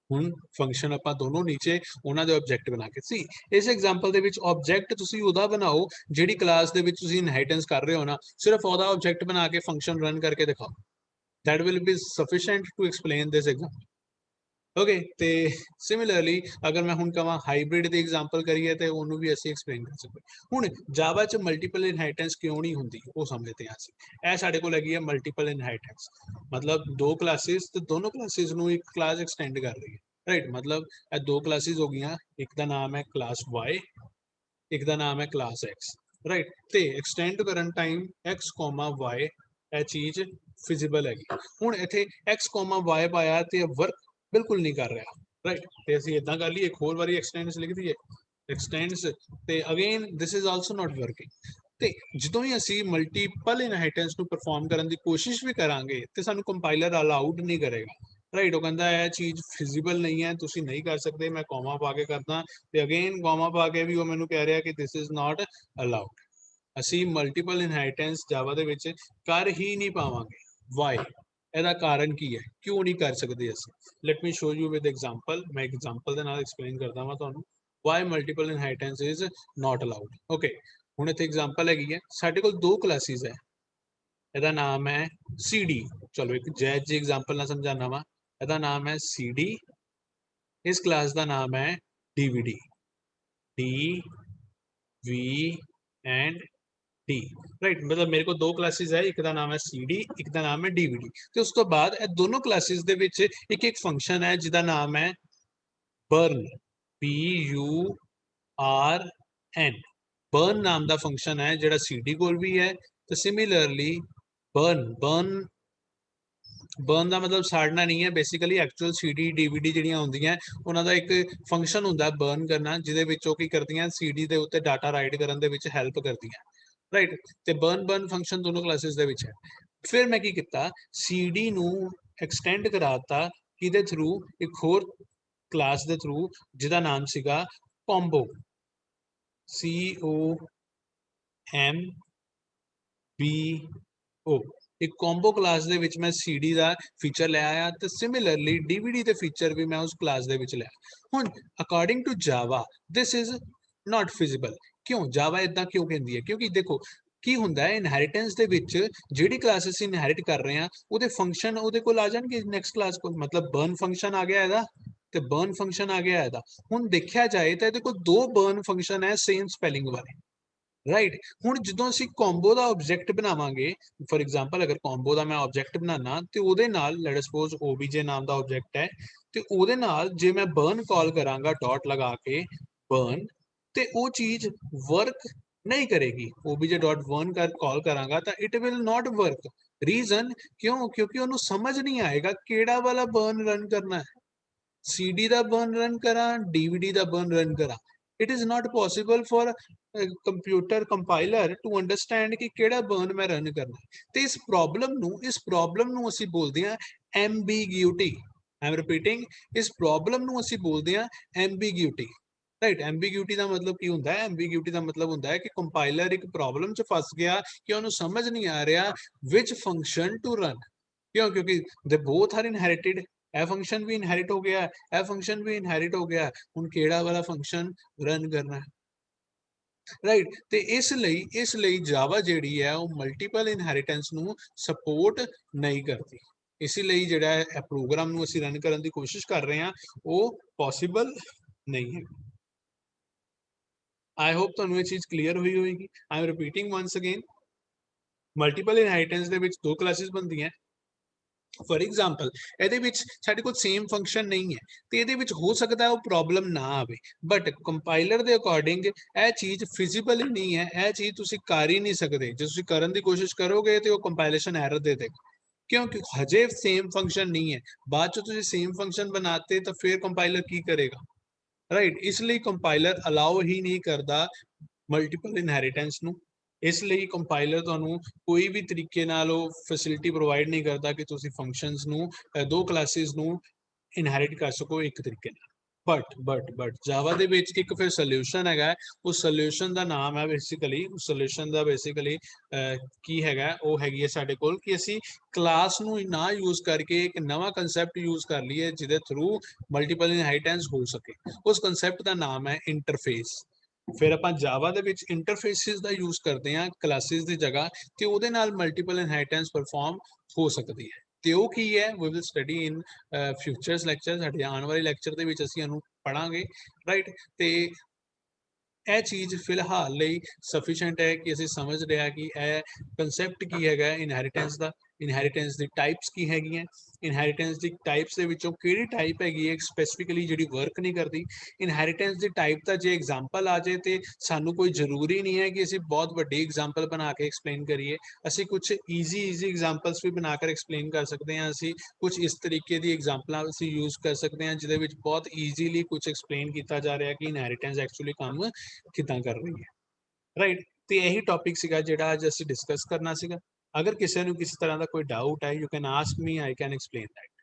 ਹੁਣ ਫੰਕਸ਼ਨ ਆਪਾਂ ਦੋਨੋਂ ਨੀਚੇ ਉਹਨਾਂ ਦੇ ਆਬਜੈਕਟ ਬਣਾ ਕੇ। ਸੀ ਇਸ ਐਗਜ਼ਾਮਪਲ ਦੇ ਵਿੱਚ ਆਬਜੈਕਟ ਤੁਸੀਂ ਉਹਦਾ ਬਣਾਓ ਜਿਹੜੀ ਕਲਾਸ ਦੇ ਵਿੱਚ ਤੁਸੀਂ ਇਨਹੈਰੀਟੈਂਸ ਕਰ ਰਹੇ ਹੋ ਨਾ, ਸਿਰਫ ਉਹਦਾ ਆਬਜੈਕਟ ਬਣਾ ਕੇ ਫੰਕਸ਼ਨ ਰਨ ਕਰਕੇ ਦਿਖਾਓ। that will be sufficient to explain this example। Okay, ਤੇ ਸਿਮਿਲਰਲੀ ਅਗਰ ਮੈਂ ਹੁਣ ਕਹਾਂ ਹਾਈਬ੍ਰਿਡ ਦੀ ਐਗਜ਼ਾਮਪਲ ਕਰੀਏ ਤੇ ਉਹਨੂੰ ਵੀ ਅਸੀਂ ਐਕਸਪਲੇਨ ਕਰ ਸਕਦੇ। ਹੁਣ ਜਾਵਾ 'ਚ ਮਲਟੀਪਲ ਇਨਹੈਰੀਟੈਂਸ ਕਿਉਂ ਨਹੀਂ ਹੁੰਦੀ ਉਹ ਸਮਝਦੇ ਹਾਂ ਅਸੀਂ। ਇਹ ਸਾਡੇ ਕੋਲ ਹੈਗੀ ਹੈ ਮਲਟੀਪਲ ਇਨਹੈਰੀਟੈਂਸ, ਮਤਲਬ ਦੋ ਕਲਾਸਿਸ ਤੇ ਦੋਨੋਂ ਕਲਾਸਿਸ ਨੂੰ ਇੱਕ ਕਲਾਸ ਐਕਸਟੈਂਡ ਕਰ ਰਹੀ ਹੈ। ਰਾਈਟ, ਮਤਲਬ ਇਹ ਦੋ ਕਲਾਸਿਸ ਹੋ ਗਈਆਂ, ਇੱਕ ਦਾ ਨਾਮ ਹੈ ਕਲਾਸ y, ਇੱਕ ਦਾ ਨਾਮ ਹੈ ਕਲਾਸ x। ਰਾਈਟ, ਤੇ ਐਕਸਟੈਂਡ ਕਰਨ ਟਾਈਮ x, y ਇਹ ਚੀਜ਼ ਫਿਜ਼ੀਬਲ ਹੈਗੀ। ਹੁਣ ਇੱਥੇ x, y ਪਾਇਆ ਤੇ ਵਰਕ ਬਿਲਕੁਲ ਨਹੀਂ ਕਰ ਰਿਹਾ। ਰਾਈਟ, ਤੇ ਅਸੀਂ ਇਦਾਂ ਕਰ ਲਈ, ਇੱਕ ਹੋਰ ਵਾਰੀ ਐਕਸਟੈਂਡਸ ਲਿਖ ਦਈਏ, ਐਕਸਟੈਂਡਸ, ਤੇ again this is also not working. ਤੇ ਜਦੋਂ ਹੀ ਅਸੀਂ ਮਲਟੀਪਲ ਇਨਹੈਰੀਟੈਂਸ ਨੂੰ ਪਰਫਾਰਮ ਕਰਨ ਦੀ ਕੋਸ਼ਿਸ਼ ਵੀ ਕਰਾਂਗੇ ਤੇ ਸਾਨੂੰ ਕੰਪਾਈਲਰ ਅਲਾਉਡ ਨਹੀਂ ਕਰੇਗਾ, ਰਾਈਟ। ਉਹ ਕਹਿੰਦਾ ਇਹ ਚੀਜ਼ ਫਿਜ਼ੀਬਲ ਨਹੀਂ ਹੈ, ਤੁਸੀਂ ਨਹੀਂ ਕਰ ਸਕਦੇ। ਮੈਂ ਕੋਮਾ ਪਾ ਕੇ ਕਰਦਾ ਤੇ ਅਗੇਨ ਕੋਮਾ ਪਾ ਕੇ ਵੀ ਉਹ ਮੈਨੂੰ ਕਹਿ ਰਿਹਾ ਕਿ ਦਿਸ ਇਜ਼ ਨਾਟ ਅਲਾਉਡ। ਅਸੀਂ ਮਲਟੀਪਲ ਇਨਹੈਰੀਟੈਂਸ ਜਾਵਾ ਦੇ ਵਿੱਚ ਕਰ ਹੀ ਨਹੀਂ ਪਾਵਾਂਗੇ। ਵਾਈ? ਇਹਦਾ ਕਾਰਨ ਕੀ ਹੈ, ਕਿਉਂ ਨਹੀਂ ਕਰ ਸਕਦੇ ਅਸੀਂ? Let me show you with example. ਮੈਂ ਐਗਜ਼ਾਮਪਲ ਦੇ ਨਾਲ ਐਕਸਪਲੇਨ ਕਰਦਾ ਵਾਂ ਤੁਹਾਨੂੰ why multiple inheritance is not allowed. Okay, ਹੁਣ ਇੱਥੇ ਐਗਜ਼ਾਮਪਲ ਹੈਗੀ ਹੈ, ਸਾਡੇ ਕੋਲ ਦੋ ਕਲਾਸਿਸ ਹੈ, ਇਹਦਾ ਨਾਮ ਹੈ CD। ਚਲੋ ਇੱਕ ਜੈਜ ਜੀ ਐਗਜ਼ਾਮਪਲ ਨਾਲ ਸਮਝਾਣਾ ਵਾ। ਇਹਦਾ ਨਾਮ ਹੈ CD, ਇਸ ਕਲਾਸ ਦਾ ਨਾਮ ਹੈ DVD, DV and D, right. ਮਤਲਬ ਮੇਰੇ ਕੋਲ ਦੋ ਕਲਾਸਿਸ ਹੈ, ਇੱਕ ਦਾ ਨਾਮ ਹੈ CD, ਇੱਕ ਦਾ ਨਾਮ ਹੈ DVD। ਤੇ ਉਸ ਤੋਂ ਬਾਅਦ ਇਹ ਦੋਨੋਂ ਕਲਾਸਿਸ ਦੇ ਵਿੱਚ ਇੱਕ ਇੱਕ ਫੰਕਸ਼ਨ ਹੈ ਜਿਹਦਾ ਨਾਮ ਹੈ ਬਰਨ, BURN। ਬਰਨ ਨਾਮ ਦਾ ਫੰਕਸ਼ਨ ਹੈ ਜਿਹੜਾ CD ਕੋਲ ਵੀ ਹੈ। ਤੇ ਸਿਮਿਲਰਲੀ ਬਰਨ ਦਾ ਮਤਲਬ ਸਾੜਨਾ ਨਹੀਂ ਹੈ, ਬੇਸਿਕਲੀ ਐਕਚੁਅਲ CD DVD ਜਿਹੜੀਆਂ ਹੁੰਦੀਆਂ ਉਹਨਾਂ ਦਾ ਇੱਕ ਫੰਕਸ਼ਨ ਹੁੰਦਾ ਬਰਨ ਕਰਨਾ, ਜਿਹਦੇ ਵਿੱਚ ਉਹ ਕੀ ਕਰਦੀਆਂ CD ਦੇ ਉੱਤੇ ਡਾਟਾ ਰਾਈਟ ਕਰਨ ਦੇ ਵਿੱਚ ਹੈਲਪ ਕਰਦੀਆਂ, ਰਾਈਟ। ਤੇ ਬਰਨ ਫੰਕਸ਼ਨ ਦੋਨੋਂ ਕਲਾਸਿਸ ਦੇ ਵਿੱਚ ਹੈ। ਫਿਰ ਮੈਂ ਕੀ ਕੀਤਾ, CD ਨੂੰ ਐਕਸਟੈਂਡ ਕਰਾਤਾ ਕਿਹਦੇ ਥਰੂ, ਇੱਕ ਹੋਰ ਕਲਾਸ ਦੇ ਥਰੂ ਜਿਹਦਾ ਨਾਮ ਸੀਗਾ ਕੰਬੋ, COMBO। ਇੱਕ ਕੰਬੋ ਕਲਾਸ ਦੇ ਵਿੱਚ ਮੈਂ CD ਦਾ ਫੀਚਰ ਲੈ ਆਇਆ ਤੇ ਸਿਮਿਲਰਲੀ DVD ਦੇ ਫੀਚਰ ਵੀ ਮੈਂ ਉਸ ਕਲਾਸ ਦੇ ਵਿੱਚ ਲਿਆ। ਹੁਣ according to Java this is not feasible. ਕਿਉਂ? ਜਾਵਾ ਇਦਾਂ ਕਿਉਂ ਕਹਿੰਦੀ ਹੈ? ਕਿਉਂਕਿ ਦੇਖੋ ਕੀ ਹੁੰਦਾ ਹੈ, ਇਨਹੈਰੀਟੈਂਸ ਦੇ ਵਿੱਚ ਜਿਹੜੀ ਕਲਾਸ ਅਸੀਂ ਇਨਹੈਰਿਟ ਕਰ ਰਹੇ ਹਾਂ ਉਹਦੇ ਫੰਕਸ਼ਨ ਉਹਦੇ ਕੋਲ ਆ ਜਾਣਗੇ ਨੈਕਸਟ ਕਲਾਸ ਕੋਲ। ਮਤਲਬ ਬਰਨ ਫੰਕਸ਼ਨ ਆ ਗਿਆ ਇਹਦਾ ਤੇ ਬਰਨ ਫੰਕਸ਼ਨ ਆ ਗਿਆ ਇਹਦਾ। ਹੁਣ ਦੇਖਿਆ ਜਾਏ ਤਾਂ ਇਹਦੇ ਕੋਲ ਦੋ ਬਰਨ ਫੰਕਸ਼ਨ ਹੈ ਸੇਮ ਸਪੈਲਿੰਗ ਵਾਲੇ, ਰਾਈਟ। ਹੁਣ ਜਦੋਂ ਅਸੀਂ ਕੰਬੋ ਦਾ ਆਬਜੈਕਟ ਬਣਾਵਾਂਗੇ, ਫॉर एग्जांपल ਅਗਰ ਕੰਬੋ ਦਾ ਮੈਂ ਆਬਜੈਕਟ ਬਣਾਉਣਾ ਤੇ ਉਹਦੇ ਨਾਲ ਲੈਟ ਸਪੋਜ਼ OBJ ਨਾਮ ਦਾ ਆਬਜੈਕਟ ਹੈ, ਤੇ ਉਹਦੇ ਨਾਲ ਜੇ ਮੈਂ ਬਰਨ ਕਾਲ ਕਰਾਂਗਾ ਡਾਟ ਲਗਾ ਕੇ ਬਰਨ, ਤੇ ਉਹ ਚੀਜ਼ ਵਰਕ ਨਹੀਂ ਕਰੇਗੀ। OBJ.burn ਕਰ ਕਾਲ ਕਰਾਂਗਾ ਤਾਂ it will not work. Reason ਕਿਉਂ? ਕਿਉਂਕਿ ਉਹਨੂੰ ਸਮਝ ਨਹੀਂ ਆਏਗਾ ਕਿਹੜਾ ਵਾਲਾ ਬਰਨ ਰਨ ਕਰਨਾ ਹੈ, CD ਦਾ ਬਰਨ ਰਨ ਕਰਾਂ DVD ਦਾ ਬਰਨ ਰਨ ਕਰਾਂ। It is not possible for computer compiler to understand ਕਿ ਕਿਹੜਾ ਬਰਨ ਮੈਂ ਰਨ ਕਰਨਾ। ਤੇ ਇਸ ਪ੍ਰੋਬਲਮ ਨੂੰ ਅਸੀਂ ਬੋਲਦੇ ਹਾਂ ਐਮਬੀਗਿਊਟੀ। ਆਈ ਐਮ ਰਿਪੀਟਿੰਗ, ਇਸ ਪ੍ਰੋਬਲਮ ਨੂੰ ਅਸੀਂ ਬੋਲਦੇ ਹਾਂ ਐਮਬੀਗਿਊਟੀ, ਰਾਈਟ। ਐਮਬੀਗਿਊਟੀ ਦਾ ਮਤਲਬ ਕੀ ਹੁੰਦਾ ਹੈ? ਐਮਬੀਗਿਊਟੀ ਦਾ ਮਤਲਬ ਹੁੰਦਾ ਹੈ ਕਿ ਕੰਪਾਈਲਰ ਇੱਕ ਪ੍ਰੋਬਲਮ 'ਚ ਫਸ ਗਿਆ ਕਿ ਉਹਨੂੰ ਸਮਝ ਨਹੀਂ ਆ ਰਿਹਾ ਵਿਚ ਫੰਕਸ਼ਨ ਟੂ ਰਨ। ਕਿਉਂ? ਕਿਉਂਕਿ ਦੇ ਬੋਥ ਆਰ ਇਨਹੈਰਿਟਿਡ। ਇਹ ਫੰਕਸ਼ਨ ਵੀ ਇਨਹੈਰਿਟ ਹੋ ਗਿਆ, ਇਹ ਫੰਕਸ਼ਨ ਵੀ ਇਨਹੈਰਿਟ ਹੋ ਗਿਆ। ਹੁਣ ਕਿਹੜਾ ਵਾਲਾ ਫੰਕਸ਼ਨ ਰਨ ਕਰਨਾ, ਰਾਈਟ। ਤੇ ਇਸ ਲਈ ਜਾਵਾ ਜਿਹੜੀ ਹੈ ਉਹ ਮਲਟੀਪਲ ਇਨਹੈਰੀਟੈਂਸ ਨੂੰ ਸਪੋਰਟ ਨਹੀਂ ਕਰਦੀ। ਇਸ ਲਈ ਜਿਹੜਾ ਇਹ ਪ੍ਰੋਗਰਾਮ ਨੂੰ ਅਸੀਂ ਰਨ ਕਰਨ ਦੀ ਕੋਸ਼ਿਸ਼ ਕਰ ਰਹੇ ਹਾਂ ਉਹ ਪੋਸੀਬਲ ਨਹੀਂ ਹੈ। ਆਈ ਹੋਪ ਤੁਹਾਨੂੰ ਇਹ ਚੀਜ਼ ਕਲੀਅਰ ਹੋਈ ਹੋਏਗੀ। I am repeating once again, multiple inheritance ਦੇ ਵਿੱਚ ਦੋ ਕਲਾਸਿਸ ਬਣਦੀਆਂ। ਫॉर एग्जांपल ਇਹਦੇ ਵਿੱਚ ਸਾਡੇ ਕੋਲ ਸੇਮ ਫੰਕਸ਼ਨ ਨਹੀਂ ਹੈ ਤੇ ਇਹਦੇ ਵਿੱਚ ਹੋ ਸਕਦਾ ਉਹ ਪ੍ਰੋਬਲਮ ਨਾ ਆਵੇ, ਬਟ ਕੰਪਾਈਲਰ ਦੇ ਅਕੋਰਡਿੰਗ ਇਹ ਚੀਜ਼ ਫਿਜ਼ੀਬਲ ਹੀ ਨਹੀਂ ਹੈ। ਇਹ ਚੀਜ਼ ਤੁਸੀਂ ਕਰ ਹੀ ਨਹੀਂ ਸਕਦੇ। ਜੇ ਤੁਸੀਂ ਕਰਨ ਦੀ ਕੋਸ਼ਿਸ਼ ਕਰੋਗੇ ਤੇ ਉਹ ਕੰਪਾਈਲੇਸ਼ਨ ਐਰਰ ਦੇ ਦੇਗਾ, ਕਿਉਂਕਿ ਹਜੇ ਸੇਮ ਫੰਕਸ਼ਨ ਨਹੀਂ ਹੈ। ਬਾਅਦ ਚ ਤੁਸੀਂ ਸੇਮ ਫੰਕਸ਼ਨ ਬਣਾਤੇ ਤਾਂ ਫਿਰ ਕੰਪਾਈਲਰ ਕੀ ਕਰੇਗਾ, ਰਾਈਟ। ਇਸ ਲਈ ਕੰਪਾਈਲਰ ਅਲਾਉ ਹੀ ਨਹੀਂ ਕਰਦਾ ਮਲਟੀਪਲ ਇਨਹੈਰੀਟੈਂਸ ਨੂੰ। ਇਸ ਲਈ ਕੰਪਾਈਲਰ ਤੁਹਾਨੂੰ ਕੋਈ ਵੀ ਤਰੀਕੇ ਨਾਲ ਉਹ ਫੈਸਿਲਿਟੀ ਪ੍ਰੋਵਾਈਡ ਨਹੀਂ ਕਰਦਾ ਕਿ ਤੁਸੀਂ ਫੰਕਸ਼ਨਸ ਨੂੰ ਦੋ ਕਲਾਸਿਸ ਨੂੰ ਇਨਹੈਰਿਟ ਕਰ ਸਕੋ ਇੱਕ ਤਰੀਕੇ ਨਾਲ। ਬਟ ਜਾਵਾ ਦੇ ਵਿੱਚ ਇੱਕ ਫਿਰ ਸੋਲੂਸ਼ਨ ਹੈਗਾ। ਉਸ ਸੋਲੂਸ਼ਨ ਦਾ ਨਾਮ ਹੈ ਬੇਸਿਕਲੀ, ਉਸ ਸੋਲੂਸ਼ਨ ਦਾ ਬੇਸਿਕਲੀ ਕੀ ਹੈਗਾ, ਉਹ ਹੈਗੀ ਹੈ ਸਾਡੇ ਕੋਲ ਕਿ ਅਸੀਂ ਕਲਾਸ ਨੂੰ ਨਾ ਯੂਜ਼ ਕਰਕੇ ਇੱਕ ਨਵਾਂ ਕੰਸੈਪਟ ਯੂਜ਼ ਕਰ ਲਈਏ ਜਿਹਦੇ ਥਰੂ ਮਲਟੀਪਲ ਇਨਹੈਰੀਟੈਂਸ ਹੋ ਸਕੇ। ਉਸ ਕੰਸੈਪਟ ਦਾ ਨਾਮ ਹੈ ਇੰਟਰਫੇਸ। ਫਿਰ ਆਪਾਂ ਜਾਵਾ ਦੇ ਵਿੱਚ ਇੰਟਰਫੇਸਿਸ ਦਾ ਯੂਜ਼ ਕਰਦੇ ਹਾਂ ਕਲਾਸਿਸ ਦੀ ਜਗ੍ਹਾ, ਤੇ ਉਹਦੇ ਨਾਲ ਮਲਟੀਪਲ ਇਨਹੈਰੀਟੈਂਸ ਪਰਫਾਰਮ ਹੋ ਸਕਦੀ ਹੈ। ਤੇ ਉਹ ਕੀ ਹੈ, we will study in futures lecture. ਸਾਡੇ ਆਉਣ ਵਾਲੇ ਲੈਕਚਰ ਦੇ ਵਿੱਚ ਅਸੀਂ ਇਹਨੂੰ ਪੜਾਂਗੇ, ਰਾਈਟ। ਤੇ ਇਹ ਚੀਜ਼ ਫਿਲਹਾਲ ਲਈ ਸਫੀਸ਼ੀਐਂਟ ਹੈ ਕਿ ਅਸੀਂ ਸਮਝ ਲਿਆ ਕਿ ਇਹ ਕਨਸੈਪਟ ਕੀ ਹੈਗਾ ਇਨਹੈਰੀਟੈਂਸ ਦਾ, ਇਨਹੈਰੀਟੈਂਸ ਦੀ ਟਾਈਪਸ ਕੀ ਹੈਗੀਆਂ, ਇਨਹੈਰੀਟੈਂਸ ਦੀ ਟਾਈਪਸ ਦੇ ਵਿੱਚੋਂ ਕਿਹੜੀ ਟਾਈਪ ਹੈਗੀ ਹੈ ਸਪੈਸੀਫਿਕਲੀ ਜਿਹੜੀ ਵਰਕ ਨਹੀਂ ਕਰਦੀ। ਇਨਹੈਰੀਟੈਂਸ ਦੀ ਟਾਈਪ ਦਾ ਜੇ ਐਗਜ਼ਾਮਪਲ ਆ ਜਾਏ ਤੇ ਸਾਨੂੰ ਕੋਈ ਜ਼ਰੂਰੀ ਨਹੀਂ ਹੈ ਕਿ ਅਸੀਂ ਬਹੁਤ ਵੱਡੀ ਐਗਜ਼ਾਮਪਲ ਬਣਾ ਕੇ ਐਕਸਪਲੇਨ ਕਰੀਏ। ਅਸੀਂ ਕੁਝ ਈਜ਼ੀ ਐਗਜ਼ਾਮਪਲਸ ਵੀ ਬਣਾ ਕੇ ਐਕਸਪਲੇਨ ਕਰ ਸਕਦੇ ਹਾਂ। ਅਸੀਂ ਕੁਝ ਇਸ ਤਰੀਕੇ ਦੀ ਐਗਜ਼ਾਮਪਲਾਂ ਅਸੀਂ ਯੂਜ਼ ਕਰ ਸਕਦੇ ਹਾਂ ਜਿਹਦੇ ਵਿੱਚ ਬਹੁਤ ਈਜ਼ੀਲੀ ਕੁਝ ਐਕਸਪਲੇਨ ਕੀਤਾ ਜਾ ਰਿਹਾ ਕਿ ਇਨਹੈਰੀਟੈਂਸ ਐਕਚੁਅਲੀ ਕੰਮ ਕਿੱਦਾਂ ਕਰ ਰਹੀ ਹੈ, ਰਾਈਟ। ਤੇ ਇਹੀ ਟੌਪਿਕ ਸੀਗਾ ਜਿਹੜਾ ਅੱਜ ਅਸੀਂ ਡਿਸਕਸ ਕਰਨਾ ਸੀਗਾ। ਅਗਰ ਕਿਸੇ ਨੂੰ ਕਿਸੇ ਤਰ੍ਹਾਂ ਦਾ ਕੋਈ ਡਾਊਟ ਹੈ, you can ask me, I can explain that.